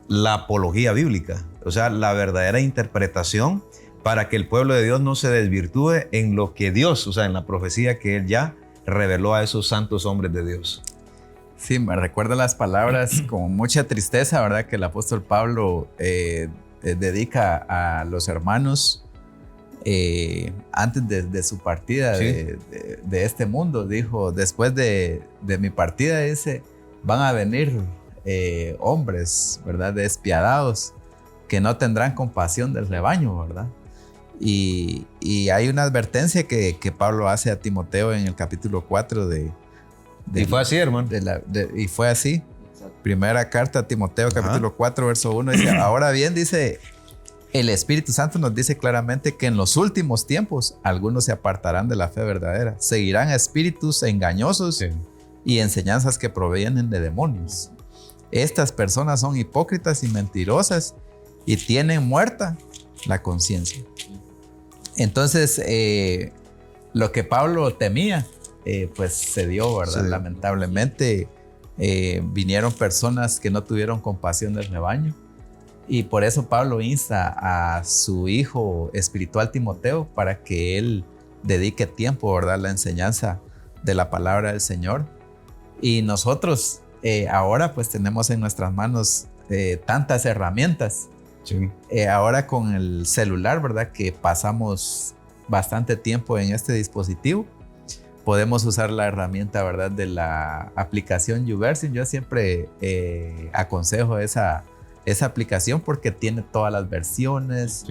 [SPEAKER 1] la apología bíblica, o sea, la verdadera interpretación para que el pueblo de Dios no se desvirtúe en lo que Dios, o sea, en la profecía que Él ya reveló a esos santos hombres de Dios.
[SPEAKER 4] Sí, me recuerda las palabras con mucha tristeza, ¿verdad? Que el apóstol Pablo dedica a los hermanos antes de su partida de este mundo. Dijo, después de mi partida, van a venir hombres, ¿verdad? Despiadados, que no tendrán compasión del rebaño, ¿verdad? Y hay una advertencia que Pablo hace a Timoteo en el capítulo 4
[SPEAKER 1] y fue así, hermano.
[SPEAKER 4] Y fue así. Primera carta a Timoteo, capítulo 4, verso 1, dice, ahora bien, dice, el Espíritu Santo nos dice claramente que en los últimos tiempos algunos se apartarán de la fe verdadera, seguirán espíritus engañosos y enseñanzas que provienen de demonios. Estas personas son hipócritas y mentirosas y tienen muerta la conciencia. Entonces, lo que Pablo temía, pues se dio, ¿verdad? Sí. Lamentablemente, vinieron personas que no tuvieron compasión del rebaño. Y por eso Pablo insta a su hijo espiritual Timoteo para que él dedique tiempo, ¿verdad?, a la enseñanza de la palabra del Señor. Y nosotros ahora pues tenemos en nuestras manos tantas herramientas. Sí. Ahora con el celular, ¿verdad?, que pasamos bastante tiempo en este dispositivo, podemos usar la herramienta, ¿verdad?, de la aplicación YouVersion. Yo siempre aconsejo esa aplicación porque tiene todas las versiones,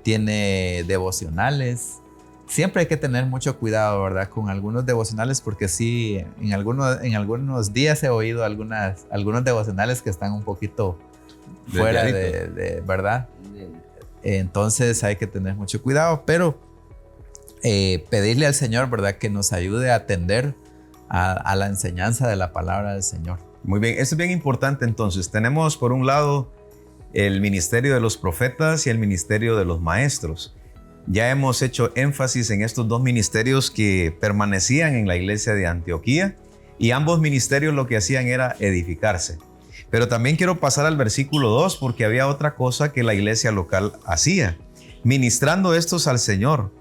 [SPEAKER 4] tiene devocionales. Siempre hay que tener mucho cuidado, ¿verdad?, con algunos devocionales, porque sí, en algunos días he oído algunos devocionales que están un poquito fuera de ¿verdad? Entonces hay que tener mucho cuidado, pero pedirle al Señor, ¿verdad?, que nos ayude a atender a la enseñanza de la palabra del Señor.
[SPEAKER 1] Muy bien, eso es bien importante. Entonces tenemos por un lado el ministerio de los profetas y el ministerio de los maestros. Ya hemos hecho énfasis en estos dos ministerios que permanecían en la iglesia de Antioquía, y ambos ministerios lo que hacían era edificarse. Pero también quiero pasar al versículo 2 porque había otra cosa que la iglesia local hacía, ministrando estos al Señor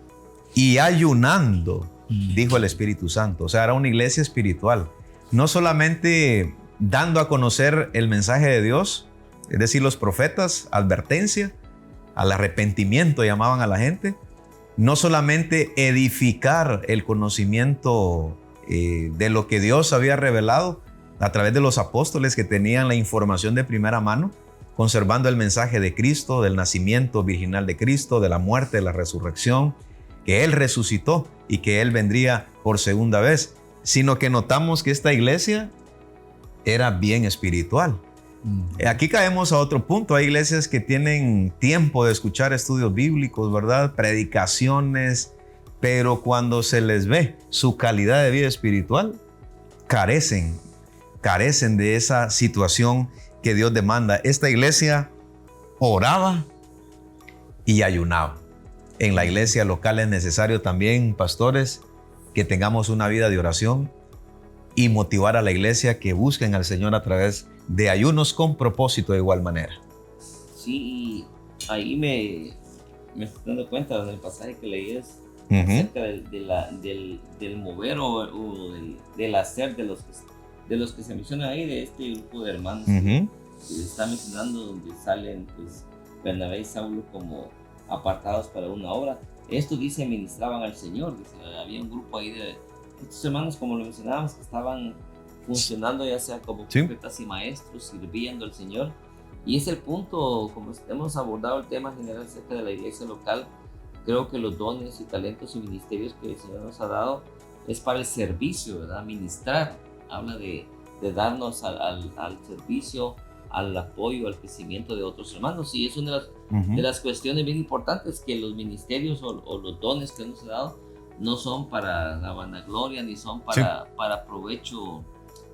[SPEAKER 1] y ayunando dijo el Espíritu Santo. O sea, era una iglesia espiritual. No solamente dando a conocer el mensaje de Dios, es decir, los profetas, advertencia, al arrepentimiento llamaban a la gente. No solamente edificar el conocimiento de lo que Dios había revelado a través de los apóstoles que tenían la información de primera mano, conservando el mensaje de Cristo, del nacimiento virginal de Cristo, de la muerte, de la resurrección, que Él resucitó y que Él vendría por segunda vez, sino que notamos que esta iglesia era bien espiritual. Aquí caemos a otro punto. Hay iglesias que tienen tiempo de escuchar estudios bíblicos, ¿verdad? Predicaciones, pero cuando se les ve su calidad de vida espiritual, carecen de esa situación que Dios demanda. Esta iglesia oraba y ayunaba. En la iglesia local es necesario también, pastores, que tengamos una vida de oración y motivar a la iglesia que busquen al Señor a través de ayunos con propósito de igual manera.
[SPEAKER 3] Sí, ahí me estoy dando cuenta en el pasaje que leí es acerca del mover o del hacer de los que se mencionan ahí, de este grupo de hermanos que está mencionando, donde salen pues Bernabé y Saulo como apartados para una obra. Esto dice, ministraban al Señor. Dice, había un grupo ahí de estos hermanos, como lo mencionábamos, que estaban funcionando ya sea como profetas y maestros, sirviendo al Señor. Y es el punto, como hemos abordado el tema general acerca de la iglesia local, creo que los dones y talentos y ministerios que el Señor nos ha dado es para el servicio, ¿verdad? Ministrar, habla de darnos al servicio, al apoyo, al crecimiento de otros hermanos. Y es una de las cuestiones bien importantes, que los ministerios o los dones que nos ha dado no son para la vanagloria ni son para provecho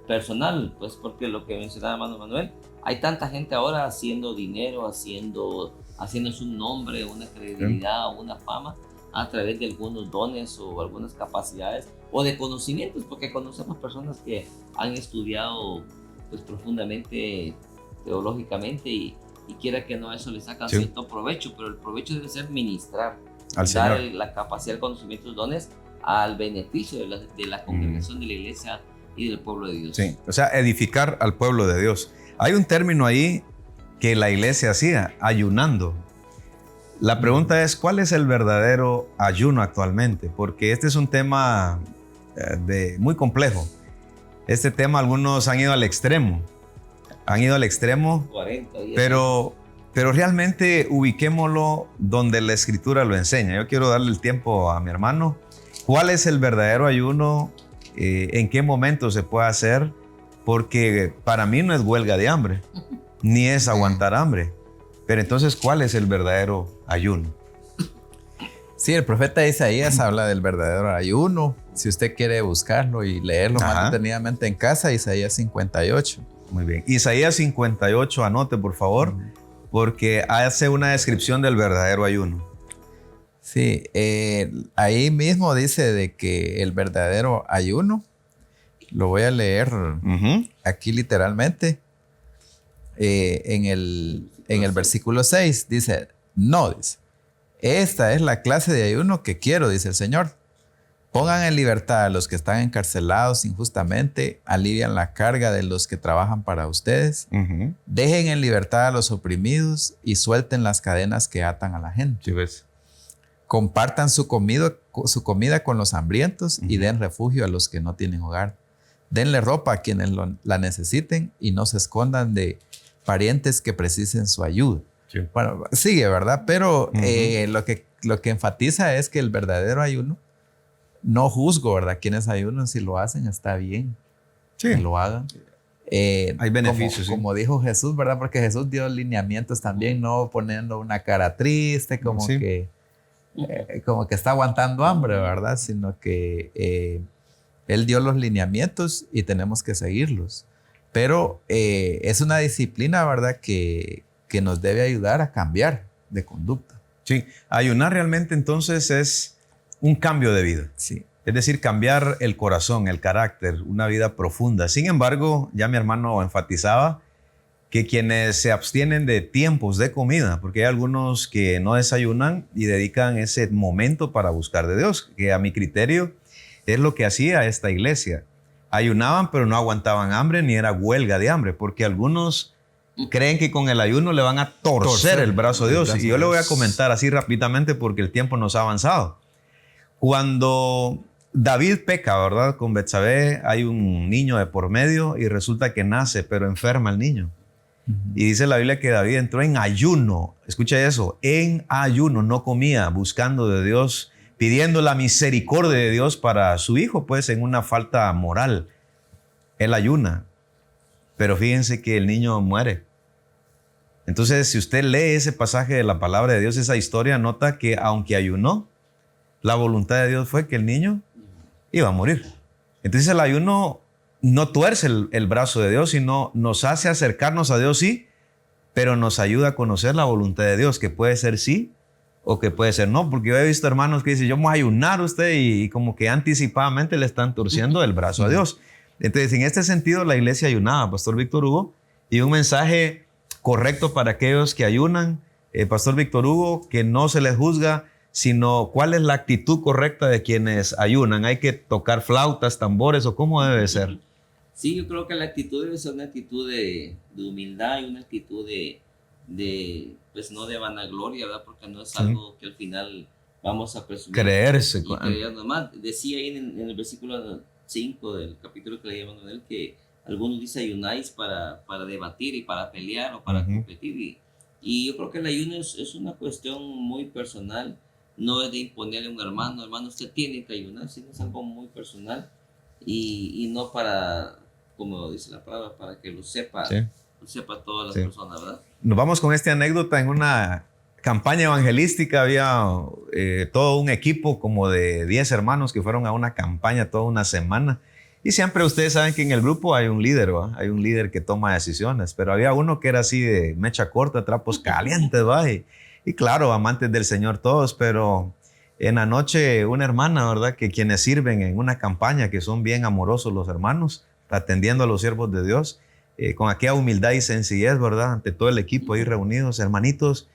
[SPEAKER 3] personal, pues porque lo que mencionaba hermano Manuel, hay tanta gente ahora haciendo dinero, haciéndose un nombre, una credibilidad o una fama a través de algunos dones o algunas capacidades o de conocimientos, porque conocemos personas que han estudiado pues profundamente teológicamente y quiera que no, eso le sacan cierto provecho, pero el provecho debe ser ministrar,
[SPEAKER 1] al
[SPEAKER 3] dar
[SPEAKER 1] Señor
[SPEAKER 3] la capacidad, el conocimiento, los dones al beneficio de la congregación de la iglesia y del pueblo de Dios.
[SPEAKER 1] Sí, o sea, edificar al pueblo de Dios. Hay un término ahí que la iglesia hacía, ayunando. La pregunta es, ¿cuál es el verdadero ayuno actualmente? Porque este es un tema muy complejo. Este tema algunos han ido al extremo.
[SPEAKER 3] 40 días.
[SPEAKER 1] Pero realmente ubiquémoslo donde la Escritura lo enseña. Yo quiero darle el tiempo a mi hermano. ¿Cuál es el verdadero ayuno? ¿En qué momento se puede hacer? Porque para mí no es huelga de hambre, ni es aguantar hambre. Pero entonces, ¿cuál es el verdadero ayuno?
[SPEAKER 4] Sí, el profeta Isaías habla del verdadero ayuno. Si usted quiere buscarlo y leerlo más detenidamente en casa, Isaías 58.
[SPEAKER 1] Muy bien. Isaías 58, anote por favor, porque hace una descripción del verdadero ayuno.
[SPEAKER 4] Sí, ahí mismo dice de que el verdadero ayuno, lo voy a leer aquí literalmente, en el versículo 6, dice, esta es la clase de ayuno que quiero, dice el Señor. Pongan en libertad a los que están encarcelados injustamente, alivian la carga de los que trabajan para ustedes, dejen en libertad a los oprimidos y suelten las cadenas que atan a la gente.
[SPEAKER 1] ¿Sí ves?
[SPEAKER 4] Compartan su comida con los hambrientos y den refugio a los que no tienen hogar. Denle ropa a quienes la necesiten y no se escondan de parientes que precisen su ayuda. Sí. Bueno, sigue, ¿verdad? Pero lo que enfatiza es que el verdadero ayuno, no juzgo, ¿verdad? Quienes ayunan, si lo hacen, está bien. Que lo hagan.
[SPEAKER 1] Hay beneficios.
[SPEAKER 4] Como dijo Jesús, ¿verdad? Porque Jesús dio lineamientos también, no poniendo una cara triste, como que está aguantando hambre, ¿verdad? Sino que Él dio los lineamientos y tenemos que seguirlos. Pero es una disciplina, ¿verdad? Que nos debe ayudar a cambiar de conducta.
[SPEAKER 1] Sí, ayunar realmente entonces es un cambio de vida.
[SPEAKER 4] Sí.
[SPEAKER 1] Es decir, cambiar el corazón, el carácter, una vida profunda. Sin embargo, ya mi hermano enfatizaba que quienes se abstienen de tiempos de comida, porque hay algunos que no desayunan y dedican ese momento para buscar de Dios, que a mi criterio es lo que hacía esta iglesia. Ayunaban, pero no aguantaban hambre ni era huelga de hambre, porque algunos creen que con el ayuno le van a torcer el brazo de Dios. Y yo le voy a comentar así rápidamente porque el tiempo nos ha avanzado. Cuando David peca, ¿verdad? Con Betsabé hay un niño de por medio y resulta que nace, pero enferma el niño. Y dice la Biblia que David entró en ayuno. Escucha eso, en ayuno, no comía, buscando de Dios, pidiendo la misericordia de Dios para su hijo, pues en una falta moral. Él ayuna, pero fíjense que el niño muere. Entonces, si usted lee ese pasaje de la palabra de Dios, esa historia, nota que aunque ayunó, la voluntad de Dios fue que el niño iba a morir. Entonces el ayuno no tuerce el brazo de Dios, sino nos hace acercarnos a Dios, sí, pero nos ayuda a conocer la voluntad de Dios, que puede ser sí o que puede ser no, porque yo he visto hermanos que dicen, yo voy a ayunar usted, y como que anticipadamente le están torciendo el brazo a Dios. Entonces, en este sentido, la iglesia ayunaba, Pastor Víctor Hugo, y un mensaje correcto para aquellos que ayunan, Pastor Víctor Hugo, que no se les juzga, sino cuál es la actitud correcta de quienes ayunan. ¿Hay que tocar flautas, tambores o cómo debe ser?
[SPEAKER 3] Sí, yo creo que la actitud debe ser una actitud de humildad y una actitud pues no de vanagloria, ¿verdad? Porque no es algo que al final vamos a presumir.
[SPEAKER 1] Creerse.
[SPEAKER 3] Y creer nomás. Decía ahí en el versículo 5 del capítulo que leíamos en él que algunos dicen ayunáis para debatir y para pelear o para competir. Y yo creo que el ayuno es una cuestión muy personal. No es de imponerle a un hermano, usted tiene que ayunar, sino es algo muy personal y no para, como dice la palabra, para que lo sepa, lo sepa todas las personas, ¿verdad? Nos
[SPEAKER 1] vamos con esta anécdota. En una campaña evangelística había todo un equipo como de 10 hermanos que fueron a una campaña toda una semana. Y siempre ustedes saben que en el grupo hay un líder, ¿va? Hay un líder que toma decisiones, pero había uno que era así de mecha corta, trapos calientes, ¿va? Y claro, amantes del Señor todos, pero en la noche una hermana, ¿verdad? Que quienes sirven en una campaña, que son bien amorosos los hermanos, atendiendo a los siervos de Dios, con aquella humildad y sencillez, ¿verdad? Ante todo el equipo ahí reunidos, hermanitos,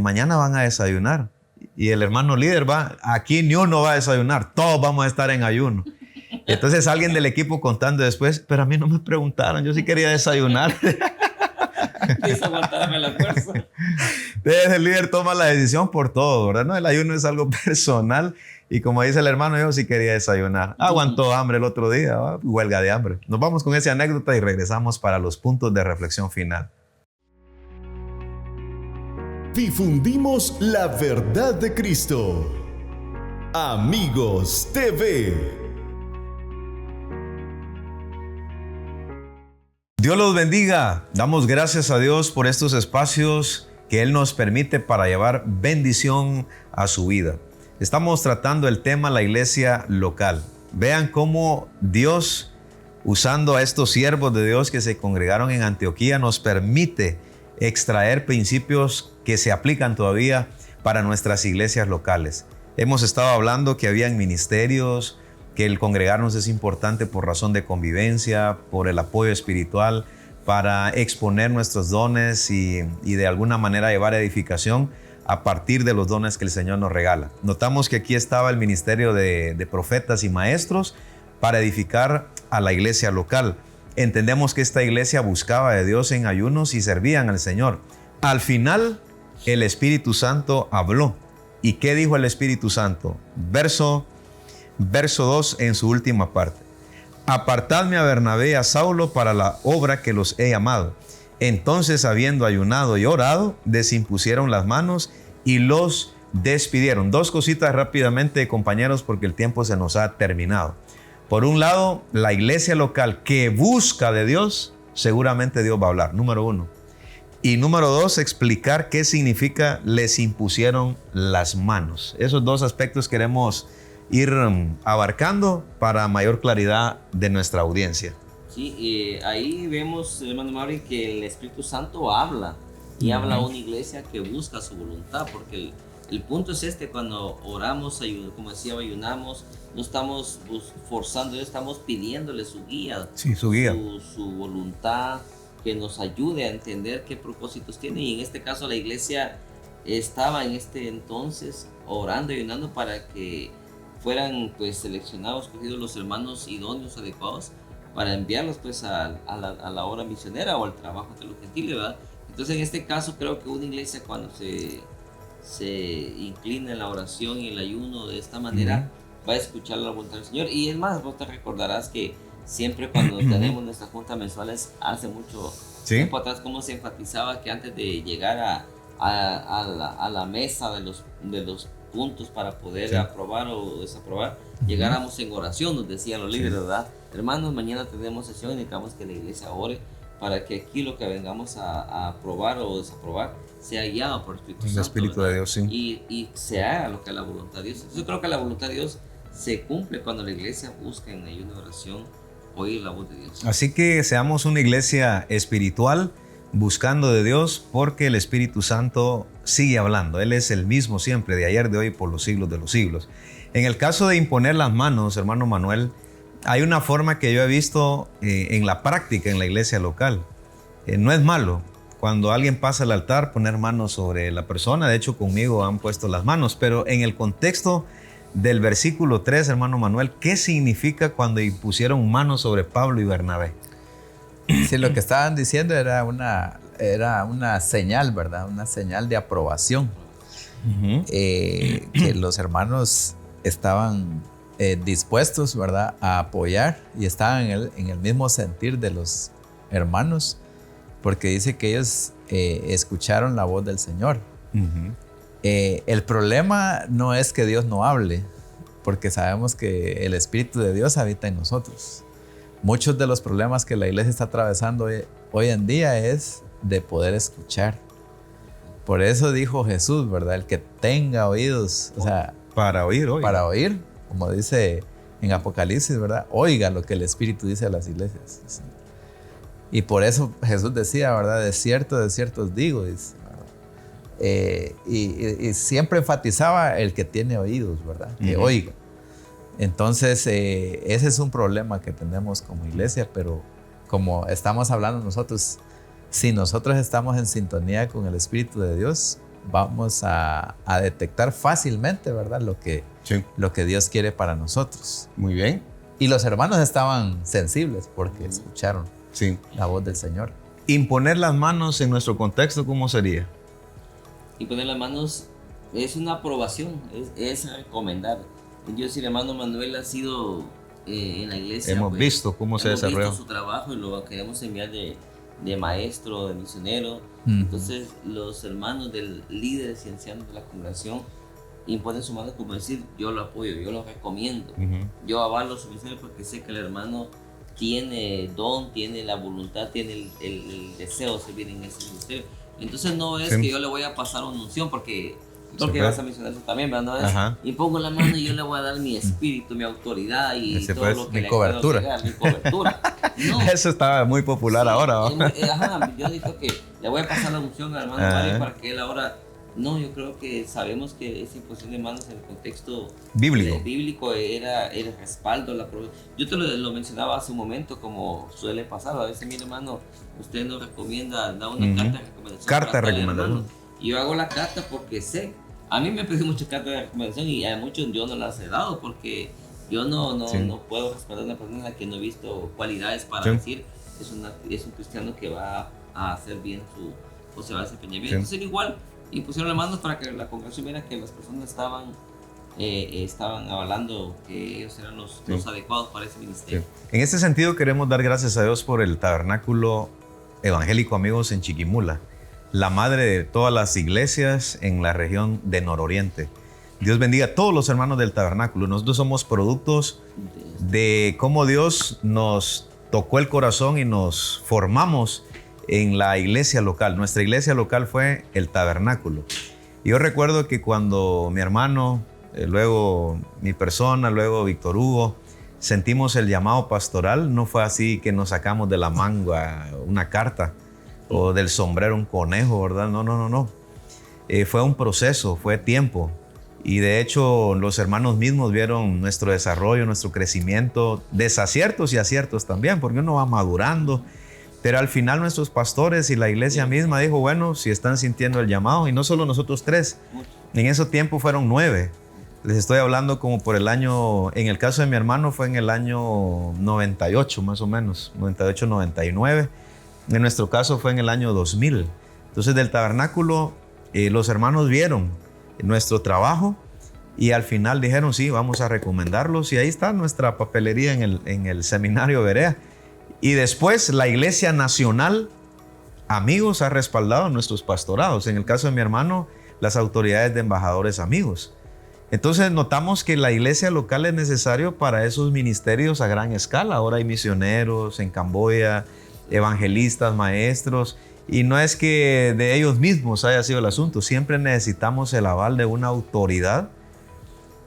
[SPEAKER 1] mañana van a desayunar. Y el hermano líder va, aquí ni uno va a desayunar, todos vamos a estar en ayuno. Entonces alguien del equipo contando después, pero a mí no me preguntaron, yo sí quería desayunar.
[SPEAKER 3] Quise aguantarme la fuerza.
[SPEAKER 1] Entonces el líder toma la decisión por todo, ¿verdad? No, el ayuno es algo personal y como dice el hermano, yo sí quería desayunar. Aguantó hambre el otro día, ¿va? Huelga de hambre. Nos vamos con esa anécdota y regresamos para los puntos de reflexión final.
[SPEAKER 2] Difundimos la verdad de Cristo. Amigos TV.
[SPEAKER 1] Dios los bendiga. Damos gracias a Dios por estos espacios que Él nos permite para llevar bendición a su vida. Estamos tratando el tema la iglesia local. Vean cómo Dios, usando a estos siervos de Dios que se congregaron en Antioquía, nos permite extraer principios que se aplican todavía para nuestras iglesias locales. Hemos estado hablando que habían ministerios, que el congregarnos es importante por razón de convivencia, por el apoyo espiritual, para exponer nuestros dones y de alguna manera llevar edificación a partir de los dones que el Señor nos regala. Notamos que aquí estaba el ministerio de profetas y maestros para edificar a la iglesia local. Entendemos que esta iglesia buscaba de Dios en ayunos y servían al Señor. Al final, el Espíritu Santo habló. ¿Y qué dijo el Espíritu Santo? Verso 2 en su última parte. Apartadme a Bernabé y a Saulo para la obra que los he llamado. Entonces, habiendo ayunado y orado, desimpusieron las manos y los despidieron. Dos cositas rápidamente, compañeros, porque el tiempo se nos ha terminado. Por un lado, la iglesia local que busca de Dios, seguramente Dios va a hablar, número 1. Y número 2, explicar qué significa les impusieron las manos. Esos dos aspectos queremos ir abarcando para mayor claridad de nuestra audiencia.
[SPEAKER 3] Sí, ahí vemos, hermano Mauri, que el Espíritu Santo habla y habla a una iglesia que busca su voluntad, porque el punto es cuando oramos, como decía, ayunamos, no estamos forzando, estamos pidiéndole su guía,
[SPEAKER 1] su guía,
[SPEAKER 3] su voluntad, que nos ayude a entender qué propósitos tiene. Y en este caso la iglesia estaba en este entonces orando y ayunando para que fueran pues seleccionados, escogidos los hermanos idóneos, adecuados, para enviarlos pues a la obra misionera o al trabajo de los gentiles, ¿verdad? Entonces en este caso creo que una iglesia cuando se inclina en la oración y el ayuno de esta manera, va a escuchar la voluntad del Señor. Y es más, vos te recordarás que siempre cuando tenemos nuestras juntas mensuales, hace mucho tiempo atrás, como se enfatizaba que antes de llegar a la mesa de los puntos para poder aprobar o desaprobar, llegáramos en oración, nos decían los líderes, ¿verdad? Hermanos, mañana tenemos sesión y necesitamos que la iglesia ore para que aquí lo que vengamos a aprobar o desaprobar sea guiado por el Espíritu Santo,
[SPEAKER 1] Espíritu de Dios,
[SPEAKER 3] y se haga lo que es la voluntad de Dios. Yo creo que la voluntad de Dios se cumple cuando la iglesia busca en ayuno y oración oír la voz de Dios.
[SPEAKER 1] Así que seamos una iglesia espiritual, buscando de Dios, porque el Espíritu Santo sigue hablando. Él es el mismo siempre, de ayer, de hoy, por los siglos de los siglos. En el caso de imponer las manos, hermano Manuel, hay una forma que yo he visto en la práctica en la iglesia local. No es malo cuando alguien pasa al altar poner manos sobre la persona. De hecho, conmigo han puesto las manos, pero en el contexto del versículo 3, hermano Manuel, ¿qué significa cuando impusieron manos sobre Pablo y Bernabé?
[SPEAKER 4] Sí, lo que estaban diciendo era una señal, ¿verdad? Una señal de aprobación. Que los hermanos estaban dispuestos, ¿verdad?, a apoyar, y estaban en el mismo sentir de los hermanos, porque dice que ellos escucharon la voz del Señor. El problema no es que Dios no hable, porque sabemos que el Espíritu de Dios habita en nosotros. Muchos de los problemas que la iglesia está atravesando hoy en día es de poder escuchar. Por eso dijo Jesús, ¿verdad? El que tenga oídos, o sea,
[SPEAKER 1] para oír,
[SPEAKER 4] como dice en Apocalipsis, ¿verdad? Oiga lo que el Espíritu dice a las iglesias. Y por eso Jesús decía, ¿verdad? De cierto os digo, dice, y siempre enfatizaba el que tiene oídos, ¿verdad? Que oiga. Entonces, ese es un problema que tenemos como iglesia, pero como estamos hablando nosotros, si nosotros estamos en sintonía con el Espíritu de Dios, vamos a detectar fácilmente, ¿verdad? Lo que Dios quiere para nosotros.
[SPEAKER 1] Muy bien.
[SPEAKER 4] Y los hermanos estaban sensibles porque escucharon la voz del Señor.
[SPEAKER 1] Imponer las manos en nuestro contexto, ¿cómo sería?
[SPEAKER 3] Imponer las manos es una aprobación, es recomendar. Yo, si el hermano Manuel ha sido en la iglesia,
[SPEAKER 1] hemos visto cómo se desarrolló.
[SPEAKER 3] Hemos visto su trabajo y lo queremos enviar de maestro, de misionero. Entonces los hermanos del líderes y ancianos de la congregación imponen su mano como decir, yo lo apoyo, yo lo recomiendo, yo avalo su ministerio porque sé que el hermano tiene don, tiene la voluntad, tiene el deseo de servir en ese ministerio. Entonces no es que yo le voy a pasar una unción porque vas a mencionar eso también, ¿verdad? No es, y pongo la mano y yo le voy a dar mi espíritu, mi autoridad y todo lo que
[SPEAKER 4] mi cobertura.
[SPEAKER 3] Mi cobertura. No.
[SPEAKER 1] Eso está muy popular ahora.
[SPEAKER 3] Yo digo que le voy a pasar la unción al hermano Mario para que él ahora... No, yo creo que sabemos que esa imposición de manos en el contexto bíblico era el respaldo, la prueba. Yo te lo mencionaba hace un momento, como suele pasar. A veces, mi hermano, usted nos recomienda, da una carta de recomendación.
[SPEAKER 1] Carta de recomendación.
[SPEAKER 3] Y yo hago la carta porque sé. A mí me piden muchas cartas de recomendación y a muchos yo no las he dado porque yo no puedo respaldar a una persona en la que no he visto cualidades para decir es un cristiano que va a hacer bien o se va a desempeñar bien. Entonces, igual. Y pusieron las manos para que la congregación viera que las personas estaban avalando que ellos eran los adecuados para ese ministerio.
[SPEAKER 1] En este sentido queremos dar gracias a Dios por el tabernáculo evangélico, amigos, en Chiquimula, la madre de todas las iglesias en la región de Nororiente. Dios bendiga a todos los hermanos del tabernáculo. Nosotros somos productos de cómo Dios nos tocó el corazón y nos formamos en la iglesia local. Nuestra iglesia local fue el tabernáculo. Yo recuerdo que cuando mi hermano, luego mi persona, luego Víctor Hugo, sentimos el llamado pastoral, no fue así que nos sacamos de la manga una carta o del sombrero un conejo, ¿verdad? No. Fue un proceso, fue tiempo. Y de hecho los hermanos mismos vieron nuestro desarrollo, nuestro crecimiento, desaciertos y aciertos también, porque uno va madurando. Pero al final nuestros pastores y la iglesia misma dijo, bueno, si están sintiendo el llamado, y no solo nosotros 3, en ese tiempo fueron 9. Les estoy hablando como por el año, en el caso de mi hermano fue en el año 98 más o menos, 98, 99. En nuestro caso fue en el año 2000. Entonces del tabernáculo los hermanos vieron nuestro trabajo y al final dijeron sí, vamos a recomendarlos y ahí está nuestra papelería en el seminario Berea. Y después la Iglesia Nacional, amigos, ha respaldado nuestros pastorados. En el caso de mi hermano, las autoridades de embajadores amigos. Entonces notamos que la iglesia local es necesario para esos ministerios a gran escala. Ahora hay misioneros en Camboya, evangelistas, maestros, y no es que de ellos mismos haya sido el asunto. Siempre necesitamos el aval de una autoridad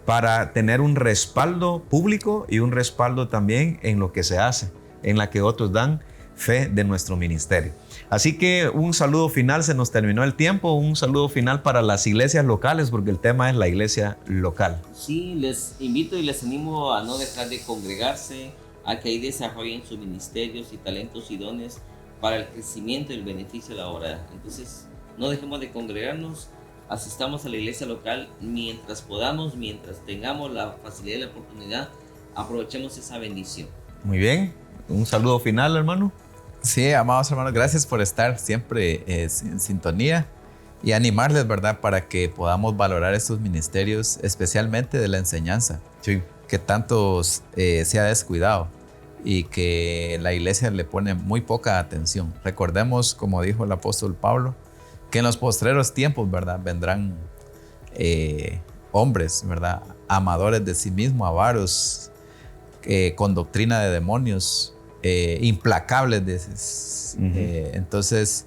[SPEAKER 1] para tener un respaldo público y un respaldo también en lo que se hace, en la que otros dan fe de nuestro ministerio. Así que un saludo final, se nos terminó el tiempo, un saludo final para las iglesias locales, porque el tema es la iglesia local.
[SPEAKER 3] Sí, les invito y les animo a no dejar de congregarse, a que ahí desarrollen sus ministerios y talentos y dones para el crecimiento y el beneficio de la obra. Entonces, no dejemos de congregarnos, asistamos a la iglesia local mientras podamos, mientras tengamos la facilidad y la oportunidad, aprovechemos esa bendición.
[SPEAKER 1] Muy bien, un saludo final, hermano.
[SPEAKER 4] Sí, amados hermanos, gracias por estar siempre en sintonía y animarles, ¿verdad?, para que podamos valorar estos ministerios, especialmente de la enseñanza,
[SPEAKER 1] sí,
[SPEAKER 4] que tanto se ha descuidado y que la iglesia le pone muy poca atención. Recordemos, como dijo el apóstol Pablo, que en los postreros tiempos, ¿verdad?, vendrán hombres, ¿verdad?, amadores de sí mismos, avaros, con doctrina de demonios, implacables. Entonces,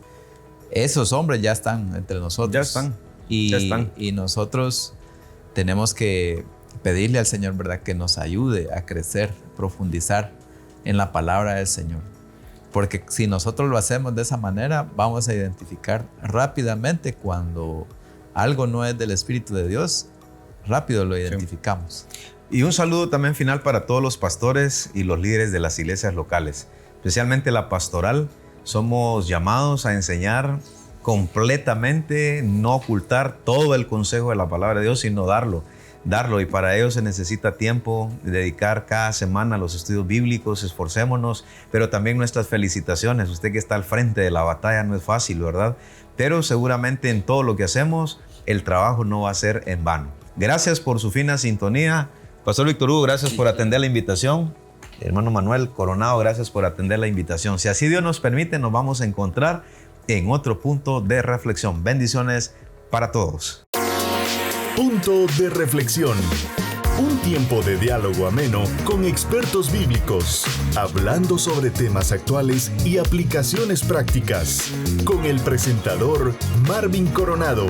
[SPEAKER 4] esos hombres ya están entre nosotros.
[SPEAKER 1] Ya están.
[SPEAKER 4] Y nosotros tenemos que pedirle al Señor, ¿verdad?, que nos ayude a crecer, profundizar en la palabra del Señor. Porque si nosotros lo hacemos de esa manera, vamos a identificar rápidamente cuando algo no es del Espíritu de Dios, rápido lo identificamos.
[SPEAKER 1] Sí. Y un saludo también final para todos los pastores y los líderes de las iglesias locales, especialmente la pastoral. Somos llamados a enseñar completamente, no ocultar todo el consejo de la palabra de Dios, sino darlo. Y para ello se necesita tiempo, dedicar cada semana a los estudios bíblicos, esforcémonos, pero también nuestras felicitaciones. Usted que está al frente de la batalla no es fácil, ¿verdad? Pero seguramente en todo lo que hacemos, el trabajo no va a ser en vano. Gracias por su fina sintonía. Pastor Víctor Hugo, gracias por atender la invitación. Hermano Manuel Coronado, gracias por atender la invitación. Si así Dios nos permite, nos vamos a encontrar en otro punto de reflexión. Bendiciones para todos.
[SPEAKER 2] Punto de reflexión. Un tiempo de diálogo ameno con expertos bíblicos, hablando sobre temas actuales y aplicaciones prácticas. Con el presentador Marvin Coronado.